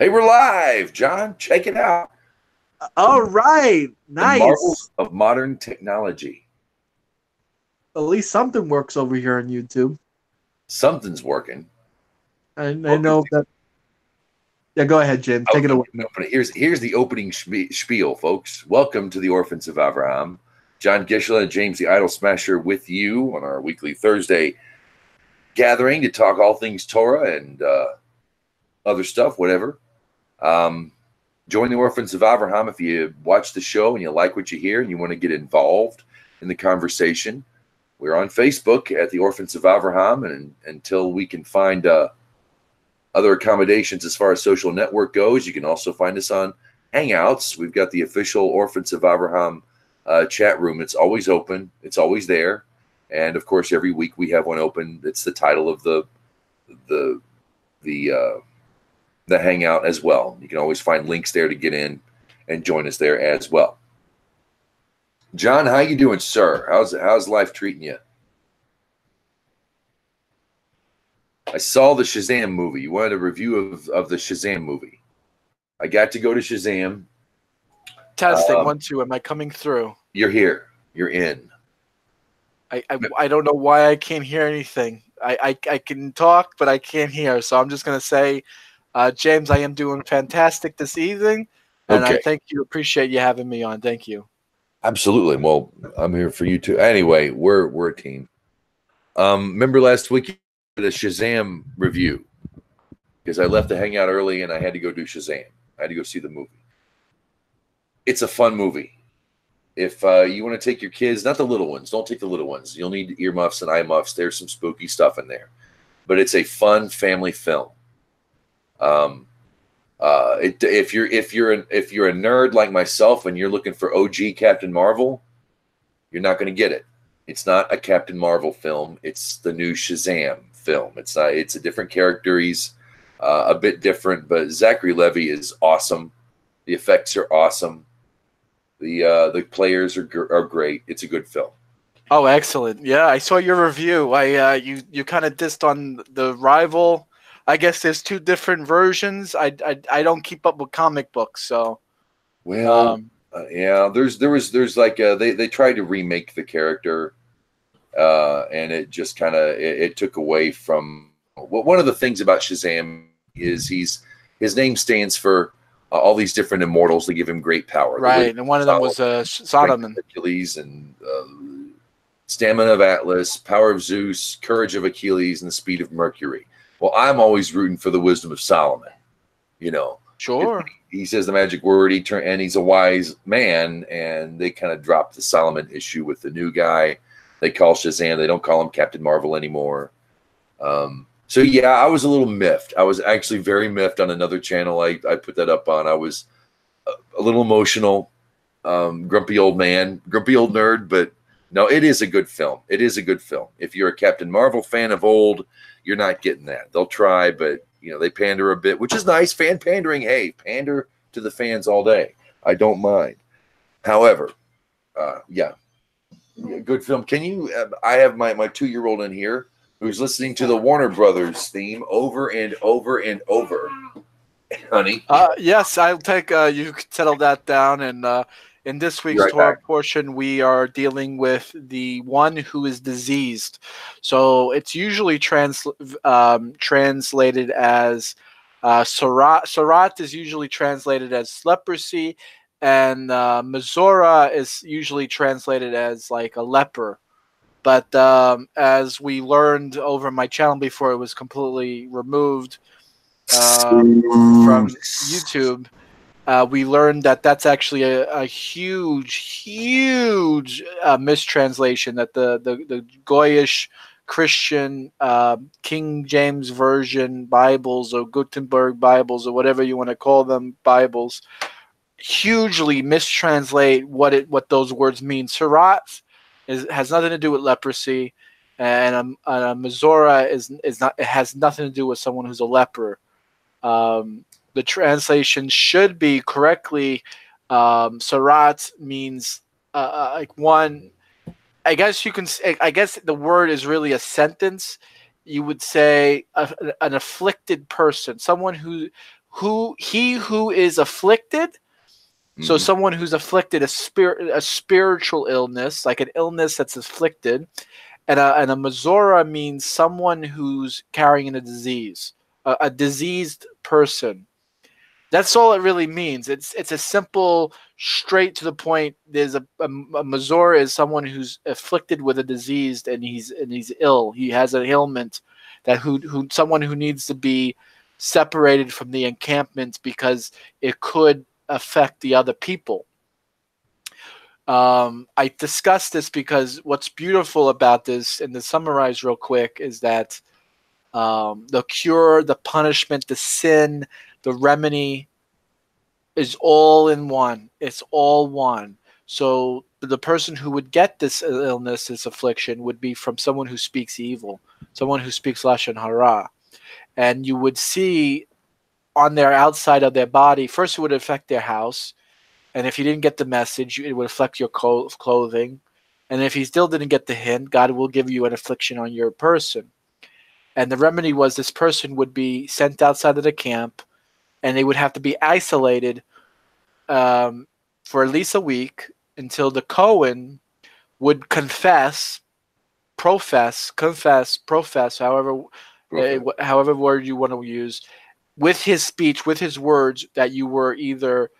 Hey, we're live, John. Check it out. All right, The nice. marvels of modern technology. At least something works over here on YouTube. Something's working. I know that. Yeah, go ahead, Jim. Take it away. Here's the opening spiel, folks. Welcome to the Orphans of Avraham. John Gishla and James the Idol Smasher with you on our weekly Thursday gathering to talk all things Torah and other stuff, whatever. Join the Orphans of Avraham if you watch the show and you like what you hear and you want to get involved in the conversation. We're on Facebook at the Orphans of Avraham, and until we can find other accommodations as far as social network goes, you can also find us on Hangouts. We've got the official Orphans of Avraham chat room. It's always open. It's always there. And of course, every week we have one open. It's the title of the Hangout as well. You can always find links there to get in and join us there as well. John, how you doing, sir? How's life treating you? I saw the Shazam movie. You wanted a review of the Shazam movie. I got to go to Shazam. Testing 1, 2. Am I coming through? You're here. You're in. I don't know why I can't hear anything. I can talk, but I can't hear. So I'm just gonna say, James, I am doing fantastic this evening, and Okay. I thank you. Appreciate you having me on. Thank you. Absolutely. Well, I'm here for you too. Anyway, we're a team. Remember last week you did a Shazam review because I left the hangout early and I had to go do Shazam. I had to go see the movie. It's a fun movie. If you want to take your kids, not the little ones, don't take the little ones. You'll need earmuffs and eye muffs. There's some spooky stuff in there, but it's a fun family film. If you're a nerd like myself and you're looking for OG Captain Marvel, you're not going to get it. It's not a Captain Marvel film. It's the new Shazam film. It's a different character. He's a bit different, but Zachary Levi is awesome. The effects are awesome. The players are great. It's a good film. Oh, excellent! Yeah, I saw your review. You kind of dissed on the rival. I guess there's two different versions. I don't keep up with comic books, so. Well, yeah. There's like they tried to remake the character, and it just kind of it took away from. Well, one of the things about Shazam is his name stands for all these different immortals. They give him great power. Right, and one of them was Solomon. Achilles and stamina of Atlas, power of Zeus, courage of Achilles, and the speed of Mercury. Well, I'm always rooting for the wisdom of Solomon. You know, sure. He says the magic word. And he's a wise man. And they kind of dropped the Solomon issue with the new guy. They call Shazam. They don't call him Captain Marvel anymore. So yeah, I was a little miffed. I was actually very miffed on another channel. I put that up on. I was a little emotional. Grumpy old man, grumpy old nerd. But no, it is a good film. It is a good film. If you're a Captain Marvel fan of old, you're not getting that. They'll try, but they pander a bit, which is nice. Fan pandering, hey, pander to the fans all day. I don't mind. However, yeah, good film. Can you? I have my 2-year-old in here who's listening to the Warner Brothers theme over and over and over. Honey. Yes, I'll take. You can settle that down, and in this week's Torah portion, we are dealing with the one who is diseased. So it's usually translated as sarat. Sarat is usually translated as leprosy, and Mizora is usually translated as like a leper. But as we learned over my channel before it was completely removed from YouTube, we learned that that's actually a huge mistranslation, that the Goyish Christian King James Version Bibles or Gutenberg Bibles or whatever you want to call them, Bibles, hugely mistranslate what those words mean. Sarat has nothing to do with leprosy, and a Mizora is not. It has nothing to do with someone who's a leper. The translation should be correctly. Sarat means like one. I guess you can. I guess the word is really a sentence. You would say an afflicted person, someone he who is afflicted. So someone who's afflicted a spiritual illness, like an illness that's afflicted, and a Mazora means someone who's carrying a disease, a diseased person. That's all it really means. It's a simple, straight to the point. There's a Mazora is someone who's afflicted with a disease and he's ill. He has an ailment that someone who needs to be separated from the encampment because it could affect the other people. I discussed this because what's beautiful about this, and to summarize real quick, is that the cure, the punishment, the sin, the remedy is all in one. It's all one. So the person who would get this illness, this affliction, would be from someone who speaks evil, someone who speaks Lashon Hara. And you would see on their outside of their body, first it would affect their house. And if you didn't get the message, it would affect your clothing. And if you still didn't get the hint, God will give you an affliction on your person. And the remedy was this person would be sent outside of the camp, and they would have to be isolated for at least a week until the Cohen would profess, however word you want to use, with his speech, with his words, that you were either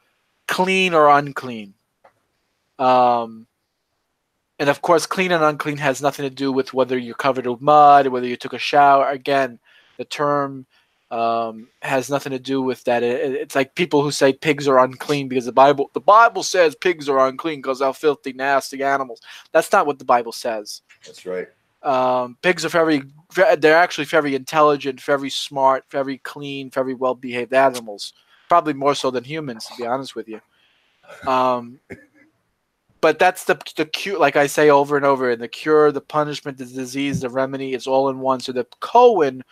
clean or unclean. And of course, clean and unclean has nothing to do with whether you're covered with mud or whether you took a shower. Again, the term has nothing to do with that. It's like people who say pigs are unclean because the Bible says pigs are unclean because they're filthy, nasty animals. That's not what the Bible says. That's right. Pigs are they're actually very intelligent, very smart, very clean, very well-behaved animals. Probably more so than humans, to be honest with you. But that's the cure, like I say over and over, and the cure, the punishment, the disease, the remedy, it's all in one. So the Cohen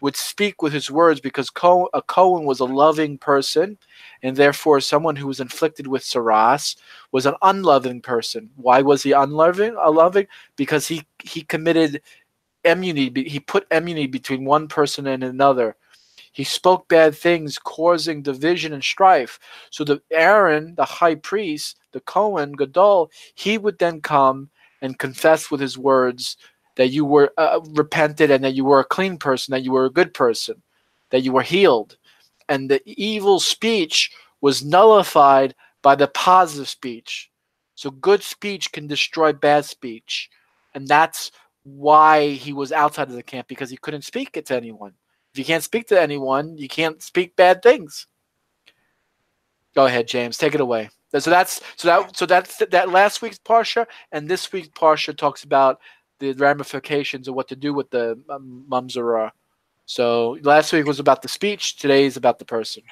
would speak with his words because a Cohen was a loving person, and therefore someone who was inflicted with tzaras was an unloving person. Why was he unloving? Because he committed enmity. He put enmity between one person and another. He spoke bad things, causing division and strife. So the Aaron, the high priest, the Cohen Gadol, he would then come and confess with his words that you were repented and that you were a clean person, that you were a good person, that you were healed. And the evil speech was nullified by the positive speech. So good speech can destroy bad speech. And that's why he was outside of the camp, because he couldn't speak it to anyone. If you can't speak to anyone, you can't speak bad things. Go ahead, James. Take it away. So that's that last week's Parsha, and this week's Parsha talks about the ramifications of what to do with the mamzera. So last week was about the speech. Today is about the person.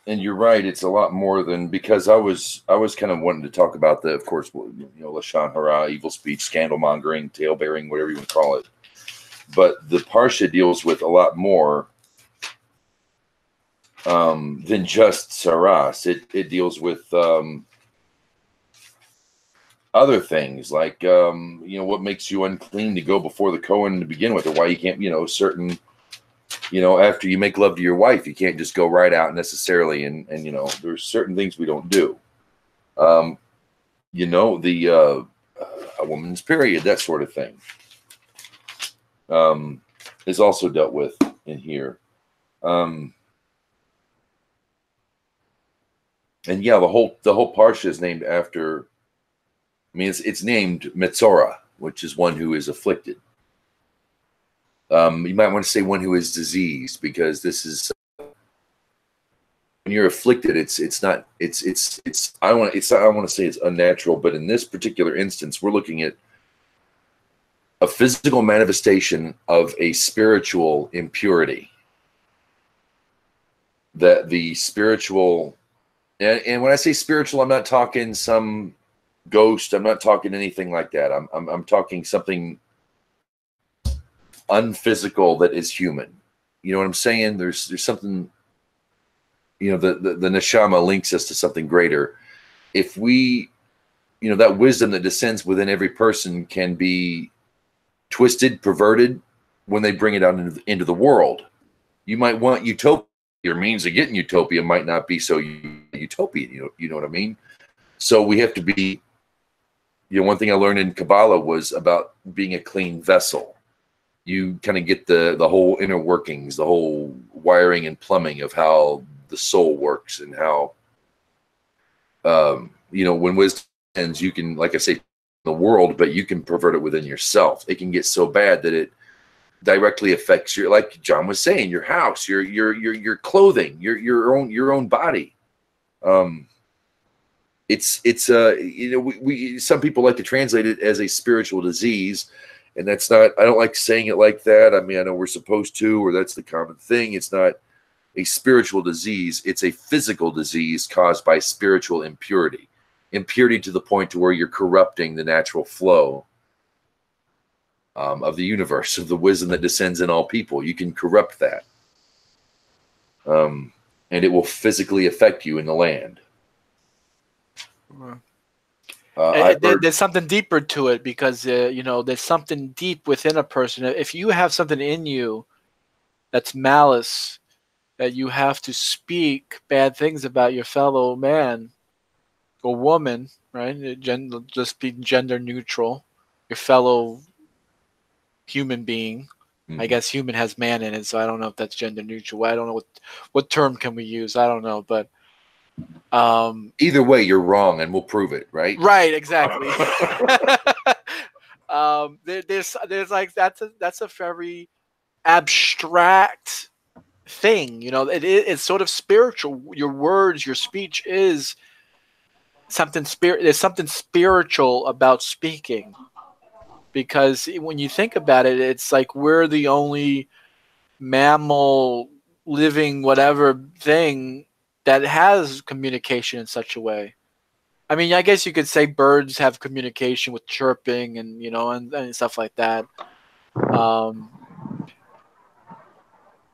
And you're right. It's a lot more than, because I was kind of wanting to talk about of course, Lashon Hara, evil speech, scandal mongering, tale bearing, whatever you want to call it. But the Parsha deals with a lot more than just tzaras. It deals with other things like what makes you unclean to go before the Cohen to begin with, or why you can't certain after you make love to your wife, you can't just go right out necessarily, and there's certain things we don't do. A woman's period, that sort of thing. Is also dealt with in here. And yeah, the whole Parsha is named after, it's named Metzora, which is one who is afflicted. You might want to say one who is diseased, because this is, when you're afflicted, I want to say it's unnatural, but in this particular instance, we're looking at a physical manifestation of a spiritual impurity. That the spiritual, and when I say spiritual, I'm not talking some ghost. I'm not talking anything like that. I'm talking something unphysical that is human. You know what I'm saying? There's something. The neshama links us to something greater. If we, that wisdom that descends within every person can be twisted, perverted when they bring it out into the world. You might want utopia your means of getting utopia might not be so utopian. You know what I mean? So we have to be. One thing I learned in Kabbalah was about being a clean vessel. You kind of get the whole inner workings, the whole wiring and plumbing of how the soul works, and how when wisdom ends, you can, like I say, the world, but you can pervert it within yourself. It can get so bad that it directly affects your, like John was saying, your house, your clothing, your own body. It's some people like to translate it as a spiritual disease, and that's not. I don't like saying it like that. I mean, I know we're supposed to, or that's the common thing. It's not a spiritual disease. It's a physical disease caused by spiritual impurity. Impurity to the point to where you're corrupting the natural flow of the universe, of the wisdom that descends in all people. You can corrupt that. And it will physically affect you in the land. There's something deeper to it, because there's something deep within a person. If you have something in you that's malice, that you have to speak bad things about your fellow man or woman, right? Just be gender neutral, your fellow human being. I guess human has man in it, so I don't know if that's gender neutral. I don't know what term can we use. I don't know, but either way, you're wrong, and we'll prove it, right? Right, exactly. There's like that's a very abstract thing, it's sort of spiritual. Your words, your speech is something there's something spiritual about speaking, because when you think about it, it's like we're the only mammal, living, whatever thing that has communication in such a way. I mean, I guess you could say birds have communication with chirping and and stuff like that.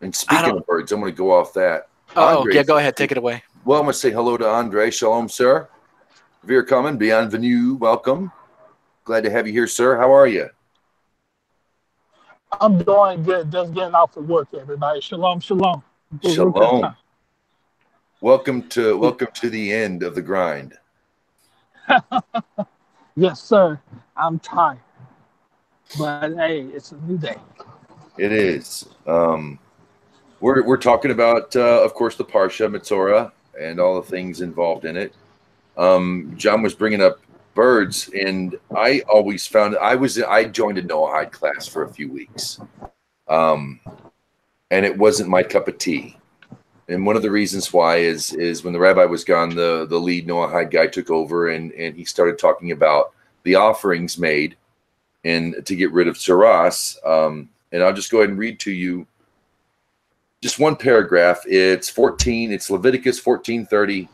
And speaking of birds, I'm going to go off that. Yeah, go ahead, take it away. Well, I'm going to say hello to Andre. Shalom, sir. Veer coming, bienvenue, welcome. Glad to have you here, sir. How are you? I'm doing good. Just getting off of work, everybody. Shalom, shalom. Shalom. Welcome to the end of the grind. Yes, sir. I'm tired, but hey, it's a new day. It is. We're talking about, of course, the Parsha Mitzorah and all the things involved in it. John was bringing up birds, and I always found I joined a Noahide class for a few weeks, and it wasn't my cup of tea. And one of the reasons why is when the rabbi was gone, the lead Noahide guy took over, and he started talking about the offerings made and to get rid of tzaras. And I'll just go ahead and read to you just one paragraph. It's Leviticus 14:30.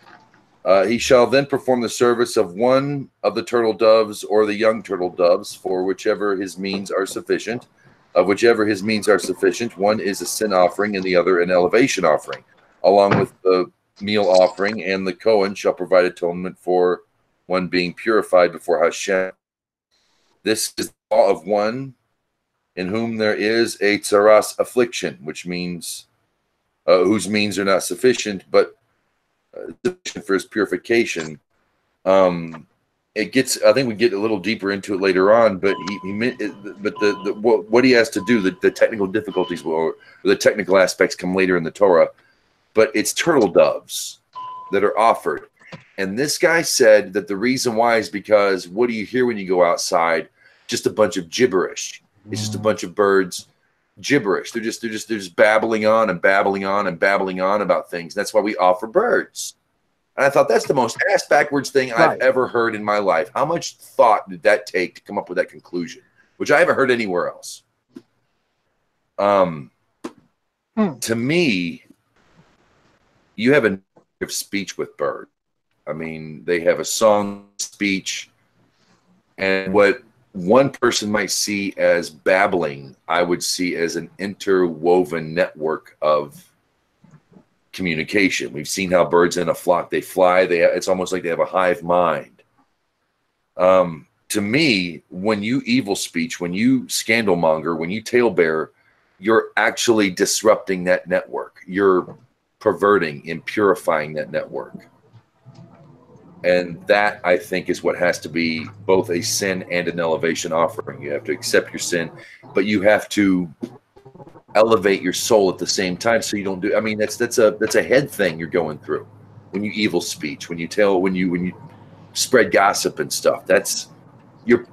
He shall then perform the service of one of the turtle doves or the young turtle doves, for whichever his means are sufficient. Of whichever his means are sufficient, one is a sin offering and the other an elevation offering, along with the meal offering, and the Kohen shall provide atonement for one being purified before Hashem. This is the law of one in whom there is a tzaras affliction, which means whose means are not sufficient, but sufficient for his purification. It gets. I think we get a little deeper into it later on, but what he has to do, the technical difficulties or the technical aspects come later in the Torah. But it's turtle doves that are offered, and this guy said that the reason why is because what do you hear when you go outside? Just a bunch of gibberish. It's just a bunch of birds gibberish. They're just babbling on and babbling on and babbling on about things. That's why we offer birds. And I thought that's the most ass backwards thing I've ever heard in my life. How much thought did that take to come up with that conclusion, which I haven't heard anywhere else? To me, you have a narrative speech with birds. I mean, they have a song speech, and what one person might see as babbling, I would see as an interwoven network of communication. We've seen how birds in a flock, they fly. It's almost like they have a hive mind. To me, when you evil speech, when you scandalmonger, when you talebear, you're actually disrupting that network. You're perverting, impurifying that network. And that, I think, is what has to be both a sin and an elevation offering. You have to accept your sin, but you have to elevate your soul at the same time, so you don't do. I mean, that's a head thing you're going through when you evil speech, when you spread gossip and stuff. That's you're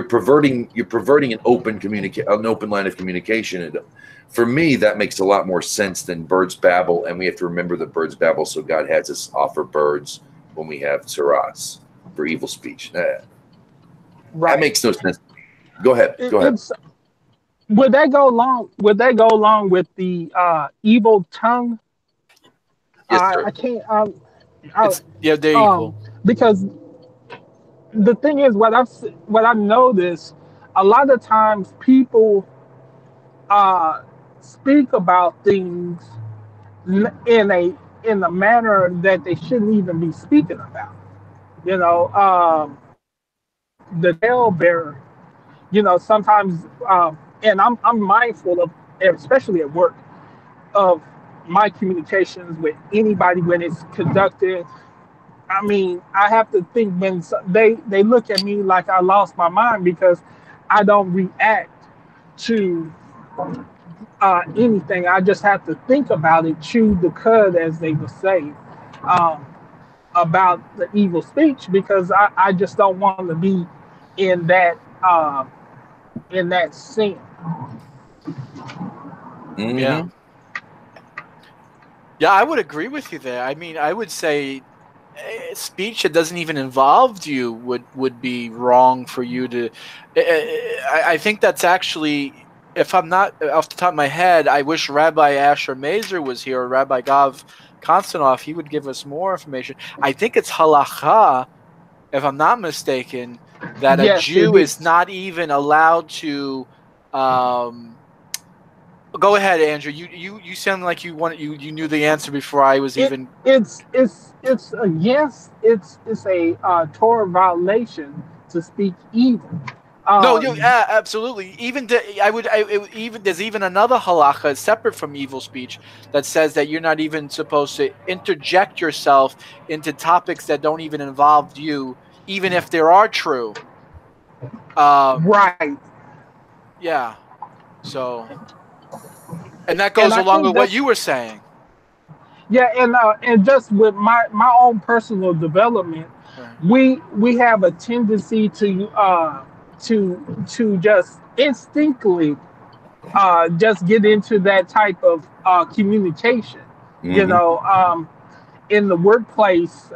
perverting an open line of communication. And for me, that makes a lot more sense than birds babble. And we have to remember that birds babble, so God has us offer birds when we have tzaras for evil speech. That makes no sense. Go ahead. Would that go along? Would that go along with the evil tongue? Yes, sir. I can't. They're equal. Because the thing is, what I've noticed, a lot of times people speak about things in a manner that they shouldn't even be speaking about. You know, the talebearer. You know, sometimes, and I'm mindful of, especially at work, of my communications with anybody when it's conducted. I mean, I have to think when they look at me like I lost my mind because I don't react to anything. I just have to think about it, chew the cud, as they would say, about the evil speech, because I just don't want to be in that sin. Mm-hmm. Yeah, I would agree with you there. I mean, I would say speech that doesn't even involve you would be wrong for you to. I think that's actually, if I'm not off the top of my head, I wish Rabbi Asher Mazer was here, or Rabbi Gav Konstantinov. He would give us more information. I think it's halacha, if I'm not mistaken, that a Jew is not even allowed to. Go ahead, Andrew. You sound like you knew the answer before I was even. It's a yes. It's a Torah violation to speak evil. No, absolutely. Even there's even another halacha separate from evil speech that says that you're not even supposed to interject yourself into topics that don't even involve you, even if they are true. Right. Yeah. So. And that goes along with what you were saying. Yeah, and just with my own personal development, right. we have a tendency to just instinctively just get into that type of communication. Mm-hmm. You know, in the workplace,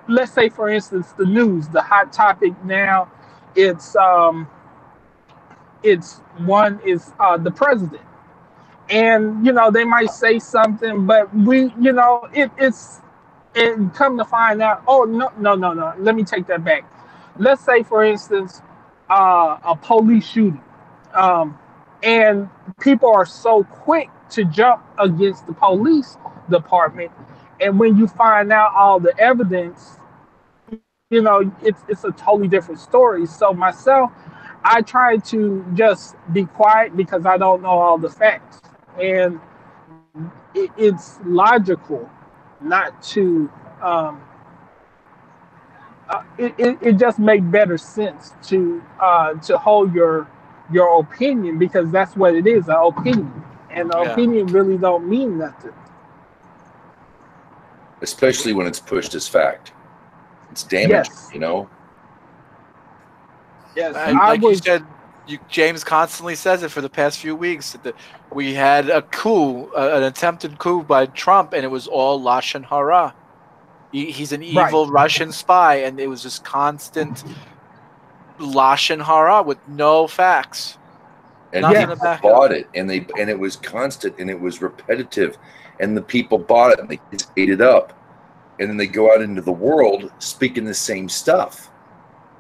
let's say for instance the news, the hot topic now, it's the president. And you know they might say something, but it's come to find out. Oh no! Let me take that back. Let's say, for instance, a police shooting, and people are so quick to jump against the police department, and when you find out all the evidence, you know it's a totally different story. So myself, I try to just be quiet because I don't know all the facts. And it's logical not to. It just makes better sense to hold your opinion, because that's what it is, an opinion, and opinion really don't mean nothing. Especially when it's pushed as fact, it's damaging. Yes. You know. Yes, you said. James constantly says it for the past few weeks. That we had a coup, an attempted coup by Trump, and it was all Lashon Hara. He's an evil Russian spy, and it was just constant Lashon Hara with no facts. And people bought it, and it was constant, and it was repetitive, and the people bought it, and they just ate it up, and then they go out into the world speaking the same stuff.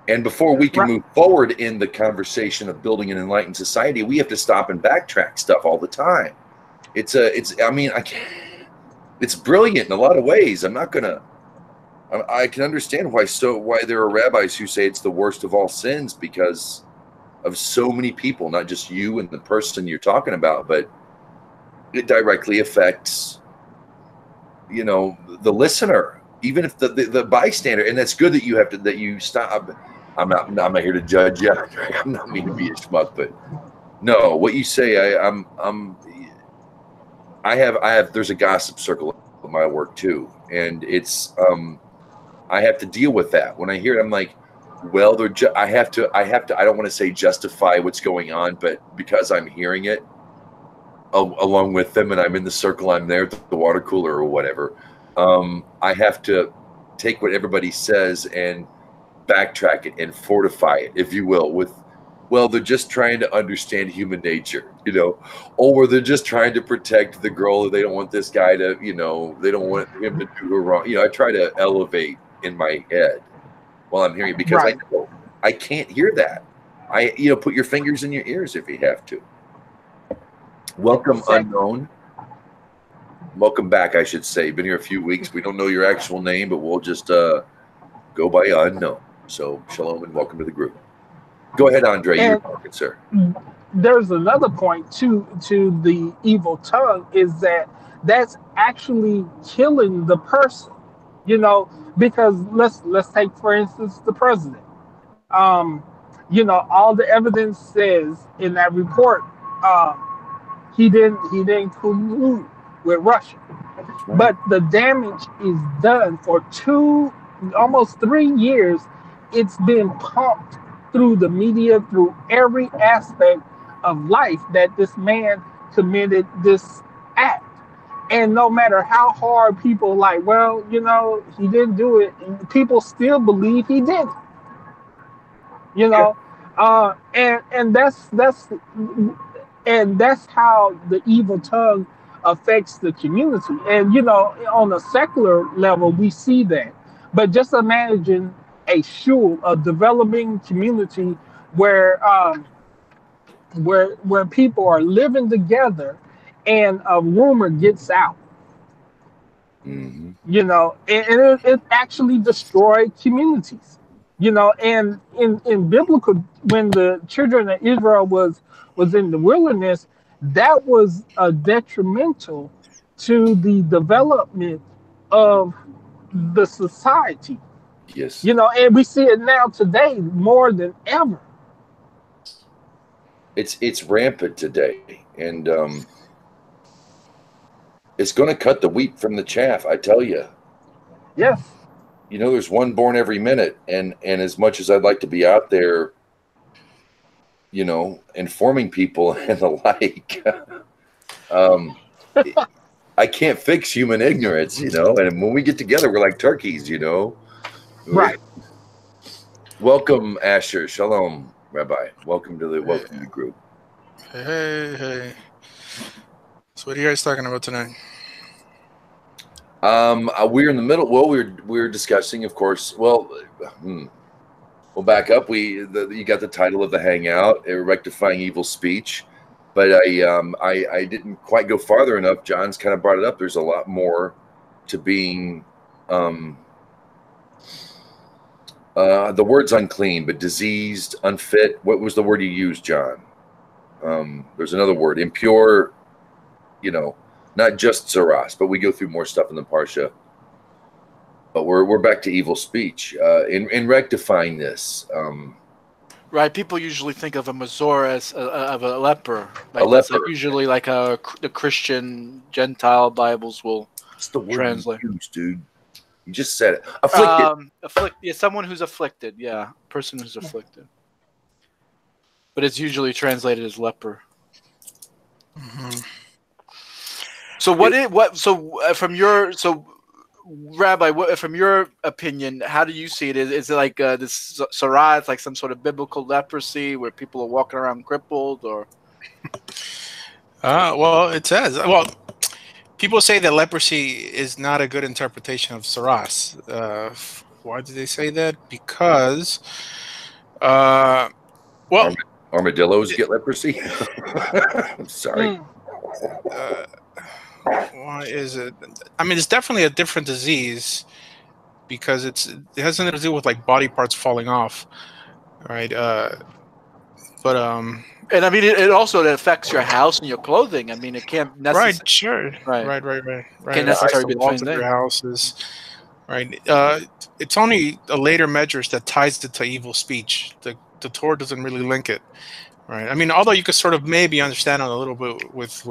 And before we can move forward in the conversation of building an enlightened society, we have to stop and backtrack stuff all the time. It's brilliant in a lot of ways. I can understand why there are rabbis who say it's the worst of all sins, because of so many people, not just you and the person you're talking about, but it directly affects the listener, even if the bystander, and that's good that you have to, that you stop. I'm not here to judge you. I'm not mean to be a schmuck, but no, what you say, I have, there's a gossip circle at my work too. And it's, I have to deal with that. When I hear it, I'm like, well, I have to, I don't want to say justify what's going on, but because I'm hearing it along with them and I'm in the circle, I'm there at the water cooler or whatever. I have to take what everybody says and backtrack it and fortify it, if you will, with, well, they're just trying to understand human nature, or they're just trying to protect the girl. They don't want this guy to, they don't want him to do her wrong. I try to elevate in my head while I'm hearing it, because I know I can't hear that. Put your fingers in your ears if you have to. Welcome, unknown. Welcome back, I should say. Been here a few weeks. We don't know your actual name, but we'll just go by unknown. So shalom and welcome to the group. Go ahead, Andre. You're talking, sir. There's another point to the evil tongue, is that's actually killing the person. Because let's take, for instance, the president. All the evidence says in that report, he didn't collude with Russia. Right. But the damage is done for almost 3 years. It's been pumped through the media, through every aspect of life, that this man committed this act. And no matter how hard people well, he didn't do it, people still believe he did it. And that's how the evil tongue affects the community. And on a secular level, we see that. But just imagine a developing community where people are living together, and a rumor gets out. Mm-hmm. And it actually destroyed communities. And in biblical, when the children of Israel was in the wilderness, that was detrimental to the development of the society. Yes. And we see it now today more than ever. It's rampant today, and it's going to cut the wheat from the chaff, I tell you. Yes. There's one born every minute, and as much as I'd like to be out there, informing people and the like, I can't fix human ignorance, and when we get together, we're like turkeys, Right. Welcome, Asher. Shalom, Rabbi. Welcome to the group. Hey. So what are you guys talking about tonight? We're in the middle. Well, we're discussing, of course. Well, we'll back up. You got the title of the hangout, Rectifying Evil Speech, but I didn't quite go farther enough. John's kind of brought it up. There's a lot more to being the word's unclean, but diseased, unfit. What was the word you used, John? There's another word, impure. Not just tzaras, but we go through more stuff in the Parsha. But we're back to evil speech in rectifying this. Right, people usually think of a mazor as of a leper. A leper. Like usually, like the Christian Gentile Bibles will translate. You used, dude. You just said it. Afflicted. Yeah, someone who's afflicted. Yeah, person who's afflicted. But it's usually translated as leper. Mm-hmm. So Rabbi, from your opinion, how do you see it? Is it like this tzaras, like some sort of biblical leprosy where people are walking around crippled, or? Well, it says. Well, people say that leprosy is not a good interpretation of tzaras. Why do they say that? Because, armadillos get leprosy. I'm sorry. Why is it? I mean, it's definitely a different disease because it has nothing to do with like body parts falling off, right? But And I mean, it also affects your house and your clothing. I mean, it can't necessarily. right, sure, right. Can't necessarily be The the walls same of your thing. houses, right? It's only a later measures that ties it to evil speech. The Torah doesn't really link it, right? I mean, although you could sort of maybe understand it a little bit with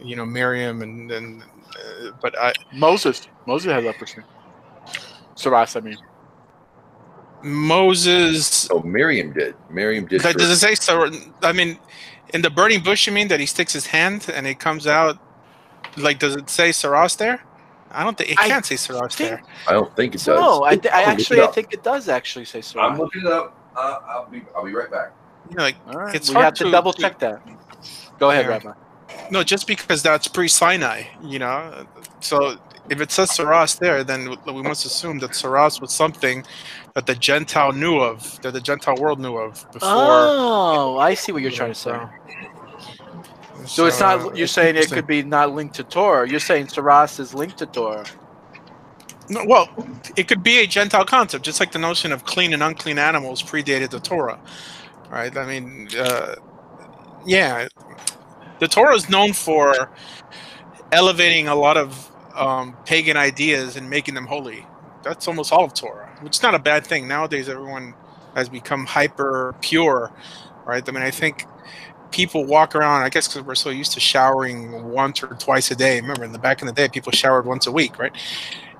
Miriam and but Moses had leprosy. Tzaras, I mean. Moses. Oh, Miriam did. Does it say so? I mean, in the burning bush, you mean that he sticks his hand and it comes out? Like, does it say Saras there? I don't think it can't say Saras there. I don't think it does. No, I think it does actually say Saras. I'm looking it up. I'll be right back. Yeah, like, all right. it's We hard have to double check that. Go ahead, Rabbi. No, just because that's pre-Sinai, So if it says Saras there, then we must assume that Saras was something that the Gentile knew of, that the Gentile world knew of before. Oh, I see what you're trying to say. So it's not. You're saying it could be not linked to Torah. You're saying Saras is linked to Torah. No, well, it could be a Gentile concept, just like the notion of clean and unclean animals predated the Torah, right? I mean, yeah, the Torah is known for elevating a lot of pagan ideas and making them holy. That's almost all of Torah, which is not a bad thing. Nowadays, everyone has become hyper pure, right? I mean, I think people walk around, I guess because we're so used to showering once or twice a day. Remember, in the back in the day, people showered once a week, right?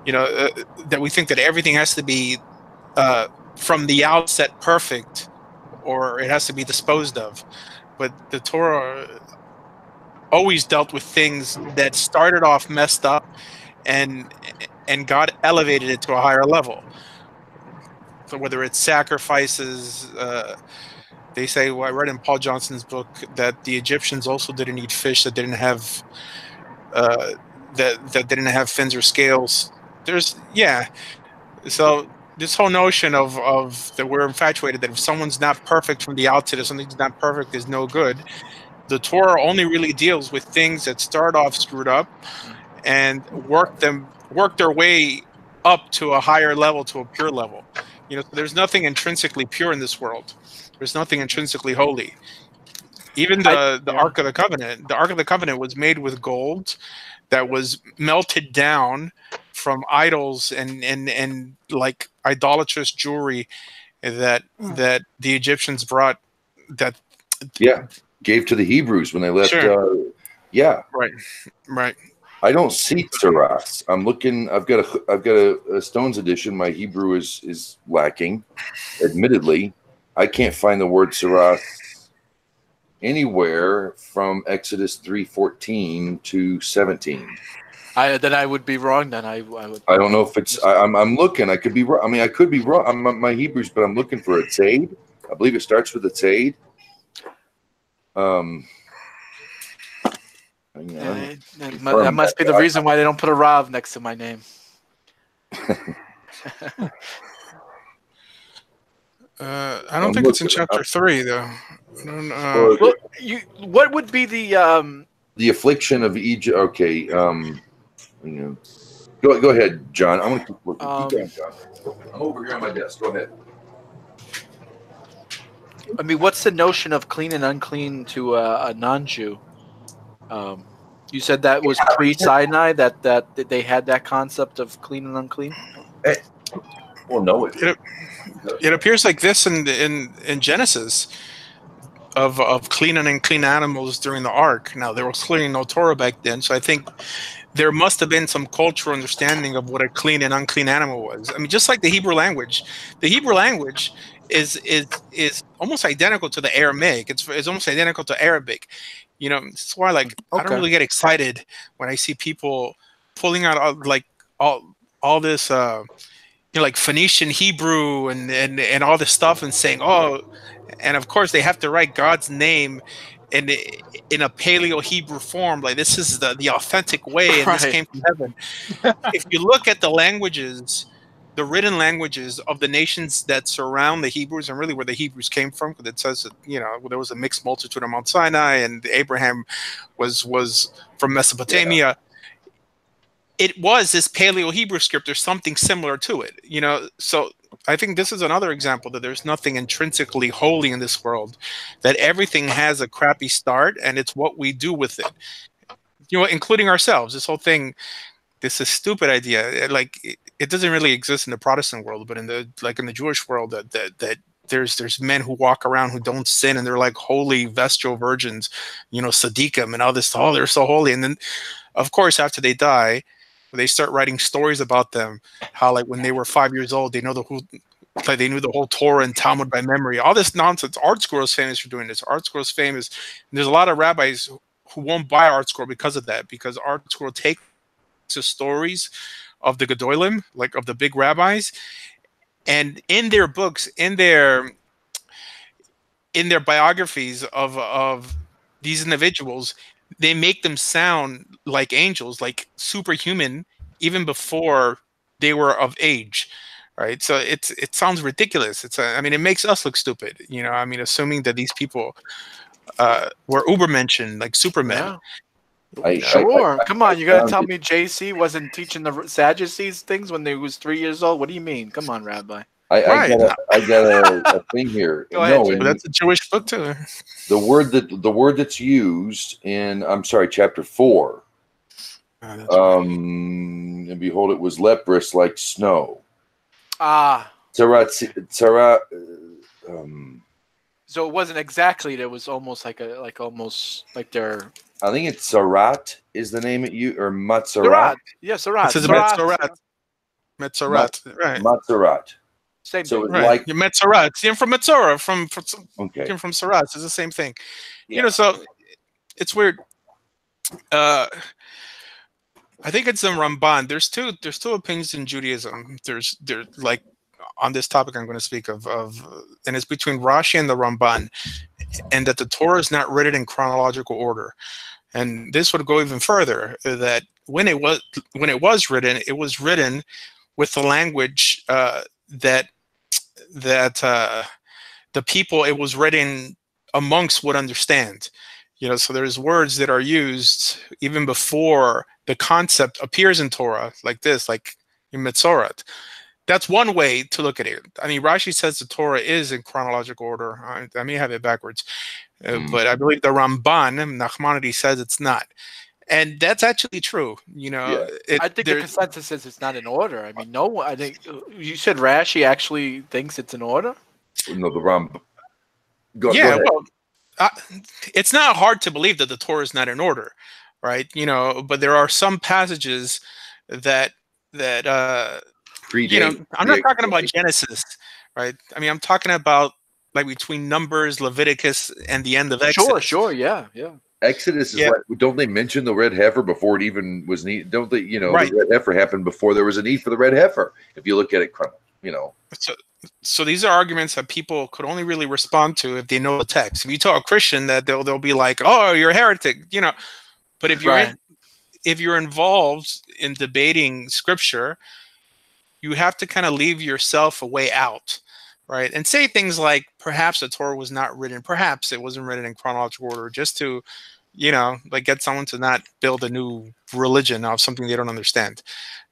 That we think that everything has to be from the outset perfect, or it has to be disposed of. But the Torah always dealt with things that started off messed up, and God elevated it to a higher level. So whether it's sacrifices, they say, I read in Paul Johnson's book that the Egyptians also didn't eat fish that didn't have that didn't have fins or scales. So this whole notion of that we're infatuated that if someone's not perfect from the outset, if something's not perfect, is no good. The Torah only really deals with things that start off screwed up and work their way up to a higher level, to a pure level. There's nothing intrinsically pure in this world. There's nothing intrinsically holy. Even the Ark of the Covenant. The Ark of the Covenant was made with gold that was melted down from idols and like idolatrous jewelry that the Egyptians brought. That gave to the Hebrews when they left. Sure. Right. I don't see tzaras. I'm looking. I've got a Stone's edition. My Hebrew is lacking, admittedly. I can't find the word tzaras anywhere from Exodus 3:14 to 17. Then I would be wrong. Then I would. I don't know if it's. I'm looking. I could be wrong. I mean, I could be wrong. My Hebrew's, but I'm looking for a tzade. I believe it starts with a tzade. That must be the reason why they don't put a Rav next to my name. I don't think it's in chapter 3, though. What would be the affliction of Egypt? Okay, go ahead, John. I'm gonna keep looking. Keep going, John. I'm over here on my desk. Go ahead. I mean, what's the notion of clean and unclean to a non-Jew? You said that was pre-Sinai, that they had that concept of clean and unclean? Well, no. It appears like this in Genesis of clean and unclean animals during the Ark. Now, there was clearly no Torah back then, so I think there must have been some cultural understanding of what a clean and unclean animal was. I mean, just like the Hebrew language. The Hebrew language is almost identical to the Aramaic. It's almost identical to Arabic. That's why I don't really get excited when I see people pulling out all this like Phoenician Hebrew and all this stuff and saying, and of course they have to write God's name in a Paleo Hebrew form, like this is the authentic way, and this came from heaven. If you look at the languages, the written languages of the nations that surround the Hebrews, and really where the Hebrews came from, because it says that there was a mixed multitude on Mount Sinai, and Abraham was from Mesopotamia. It was this Paleo Hebrew script or something similar to it, So I think this is another example that there's nothing intrinsically holy in this world, that everything has a crappy start, and it's what we do with it. Including ourselves. This whole thing, this is a stupid idea. Like it doesn't really exist in the Protestant world, but in the Jewish world, that there's men who walk around who don't sin, and they're like holy vestal virgins, Sadiqim and all this. Oh, they're so holy. And then, of course, after they die, they start writing stories about them, how like when they were 5 years old, they knew the whole Torah and Talmud by memory. All this nonsense. Art Scroll is famous for doing this. Art Scroll is famous. And there's a lot of rabbis who won't buy Art Scroll because of that, because Art Scroll takes the stories of the Gedolim, like of the big rabbis, and in their books, in their biographies of these individuals, they make them sound like angels, like superhuman, even before they were of age, right? So it sounds ridiculous. It makes us look stupid, assuming that these people were Ubermenschen, like Supermen. Yeah. Come on, you're gonna tell me JC wasn't teaching the Sadducees things when they was 3 years old? What do you mean? Come on, Rabbi. I got a thing here. Go ahead, but that's a Jewish book too. The word that's used in chapter 4. And behold, it was leprous like snow. Tzaras. So it wasn't exactly. There was almost like their. I think it's Sarat is the name it you or Matzarat. Yeah, Sarat. It says Metzarat. Right. Matzarat. Same so thing. It's like Metzarat. You're from Metzora, from Sarat. It's the same thing. Yeah. So it's weird. I think it's the Ramban. There's two opinions in Judaism. There's like on this topic I'm going to speak of, and it's between Rashi and the Ramban, and that the Torah is not written in chronological order. And this would go even further, that when it was written, it was written with the language that the people it was written amongst would understand. So there's words that are used even before the concept appears in Torah, like this, like in Metzorat. That's one way to look at it. Rashi says the Torah is in chronological order. I may have it backwards, but I believe the Ramban, Nachmanides, says it's not. And that's actually true. I think the consensus says it's not in order. I think you said Rashi actually thinks it's in order. No, the Ramban. Go ahead. It's not hard to believe that the Torah is not in order, right? But there are some passages that I'm not talking about Genesis, right? I'm talking about like between Numbers, Leviticus, and the end of Exodus. Sure, yeah. Exodus is like, don't they mention the red heifer before it even was need? Don't they? Right. The red heifer happened before there was a need for the red heifer. If you look at it, So these are arguments that people could only really respond to if they know the text. If you tell a Christian that, they'll be like, "Oh, you're a heretic," But if you're involved in debating Scripture, you have to kind of leave yourself a way out, right? And say things like, perhaps the Torah was not written, perhaps it wasn't written in chronological order, just to, like get someone to not build a new religion of something they don't understand,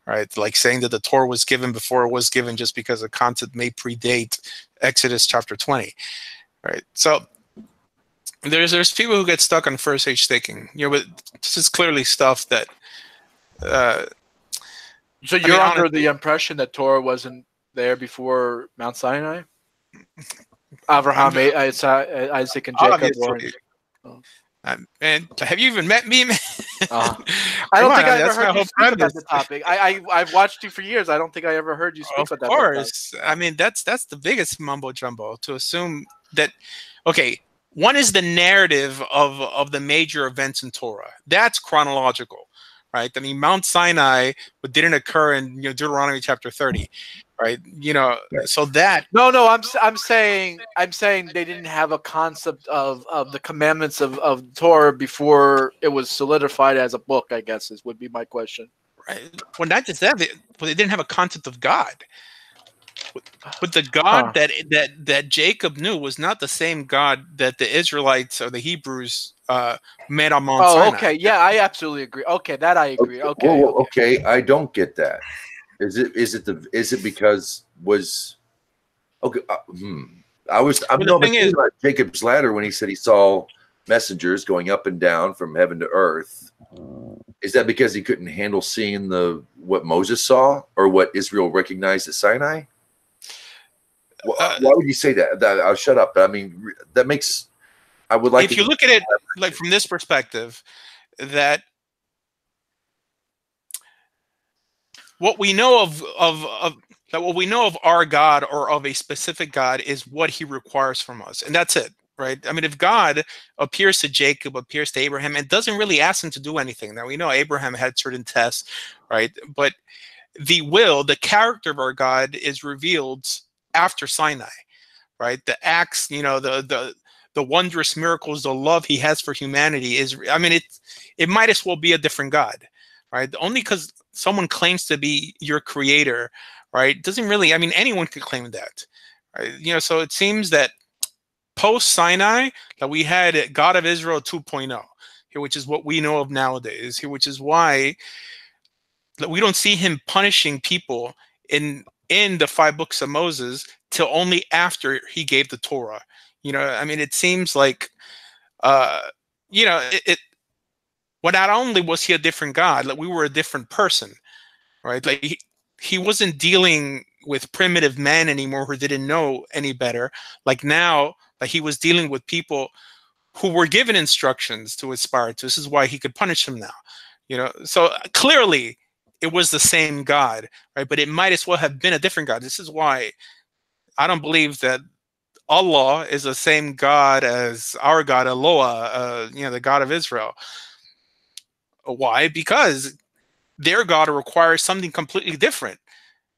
right? Like saying that the Torah was given before it was given just because the concept may predate Exodus chapter 20, right? So there's people who get stuck on first age thinking, but this is clearly stuff that so you're under the impression that Torah wasn't there before Mount Sinai? Avraham, Isaac, and Jacob. And have you even met me? I don't think I ever heard you speak about the topic. I've watched you for years. I don't think I ever heard you speak about that. Of course. That's the biggest mumbo jumbo to assume that. Okay, one is the narrative of the major events in Torah. That's chronological, right? Mount Sinai didn't occur in Deuteronomy chapter 30, right? So that. No, I'm saying they didn't have a concept of the commandments of Torah before it was solidified as a book, I guess would be my question. Right. Well, not just that, but they didn't have a concept of God. But the God that Jacob knew was not the same God that the Israelites or the Hebrews met on Mount Sinai. Oh, okay. Yeah, I absolutely agree. Okay, that I agree. Okay. Okay, I don't get that. Is it because Okay. I'm the thing is, about Jacob's ladder when he said he saw messengers going up and down from heaven to earth. Is that because he couldn't handle seeing what Moses saw or what Israel recognized at Sinai? Why would you say that? I'll shut up. But I mean, that makes. I would like. If you look at it like from this perspective, that what we know of what we know of our God or of a specific God is what he requires from us. And that's it, right? I mean, if God appears to Jacob, appears to Abraham, and doesn't really ask him to do anything. Now, we know Abraham had certain tests, right? But the character of our God is revealed after Sinai, right? The acts, the wondrous miracles, the love he has for humanity is, I mean, it might as well be a different God, right? Only because someone claims to be your creator, right? Doesn't really, I mean, anyone could claim that, right? So it seems that post Sinai that we had God of Israel 2.0 here, which is what we know of nowadays here, which is why we don't see him punishing people in the 5 books of Moses till only after he gave the Torah. I mean, it seems like, well, not only was he a different God, like we were a different person, right? Like he wasn't dealing with primitive men anymore who didn't know any better. Like now, like he was dealing with people who were given instructions to aspire to. This is why he could punish them now, So clearly it was the same God, right? But it might as well have been a different God. This is why I don't believe that Allah is the same God as our God, Eloah, the God of Israel. Why? Because their God requires something completely different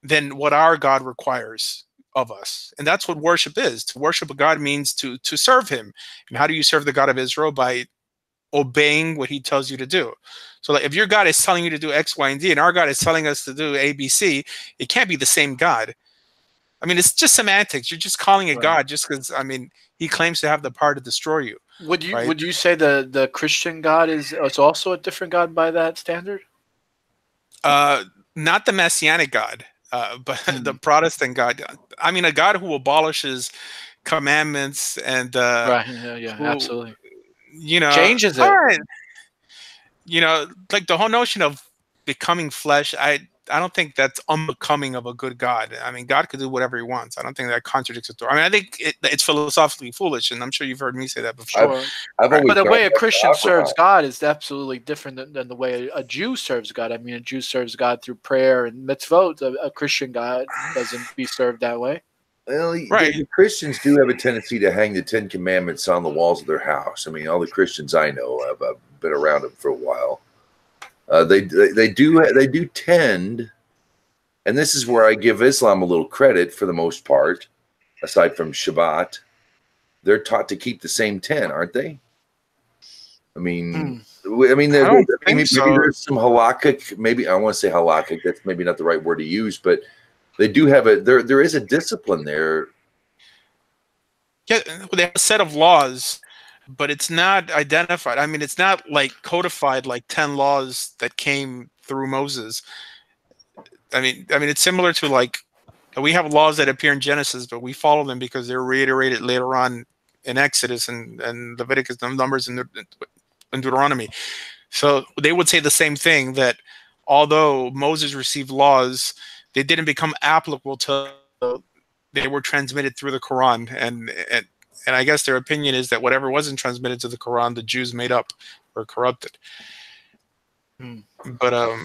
than what our God requires of us. And that's what worship is. To worship a God means to serve him. And how do you serve the God of Israel? By obeying what he tells you to do. So like if your God is telling you to do X, Y, and Z, and our God is telling us to do A, B, C, it can't be the same God. I mean, it's just semantics. You're just calling it God just because, I mean, he claims to have the power to destroy you. Would you say the Christian God is also a different God by that standard? Not the Messianic God, but the Protestant God. I mean, a God who abolishes commandments and right, yeah, absolutely. Changes it. All right. Like the whole notion of becoming flesh, I don't think that's unbecoming of a good God. I mean, God could do whatever he wants. I don't think that contradicts the Torah. I mean, I think it's philosophically foolish, and I'm sure you've heard me say that before. But the way a Christian serves God is absolutely different than the way a Jew serves God. I mean, a Jew serves God through prayer and mitzvot. A Christian God doesn't be served that way. Well, the Christians do have a tendency to hang the 10 Commandments on the walls of their house. I mean, all the Christians I know, I've been around them for a while. They do tend, and this is where I give Islam a little credit for the most part, aside from Shabbat, they're taught to keep the same 10, aren't they? I mean, maybe there's some halakhic. Maybe I want to say halakhic. That's maybe not the right word to use, but they do have there is a discipline there. Yeah, they have a set of laws, but it's not identified. I mean, it's not like codified like 10 laws that came through Moses. I mean, it's similar to like we have laws that appear in Genesis, but we follow them because they're reiterated later on in Exodus and Leviticus, Numbers, and Deuteronomy. So they would say the same thing, that although Moses received laws, they didn't become applicable till they were transmitted through the Quran. And I guess their opinion is that whatever wasn't transmitted to the Quran, the Jews made up or corrupted. But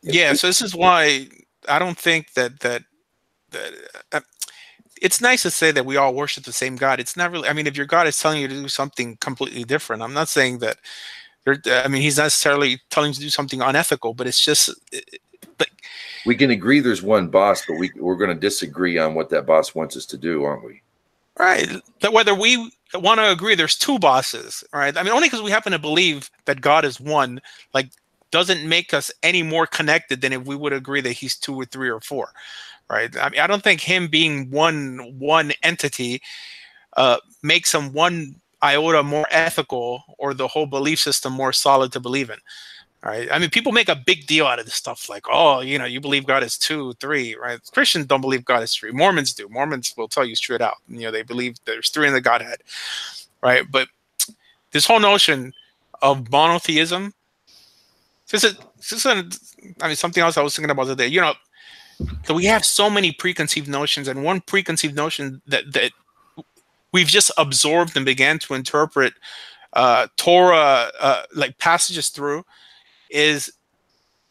yeah, so this is why I don't think that it's nice to say that we all worship the same God. It's not really. I mean, if your God is telling you to do something completely different, I'm not saying that. He's not necessarily telling you to do something unethical, but it's just. We can agree there's one boss, but we're going to disagree on what that boss wants us to do, aren't we? Right. That whether we want to agree there's two bosses, right? I mean, only because we happen to believe that God is one, like, doesn't make us any more connected than if we would agree that he's 2 or 3 or 4, right? I mean, I don't think him being one entity makes him one iota more ethical or the whole belief system more solid to believe in. All right. I mean, people make a big deal out of this stuff, like, oh, you know, you believe God is 2, 3, right? Christians don't believe God is 3. Mormons do. Mormons will tell you straight out. You know, they believe there's 3 in the Godhead, right? But this whole notion of monotheism, I mean, something else I was thinking about today. You know, so we have so many preconceived notions, and one preconceived notion that we've just absorbed and began to interpret Torah like passages through is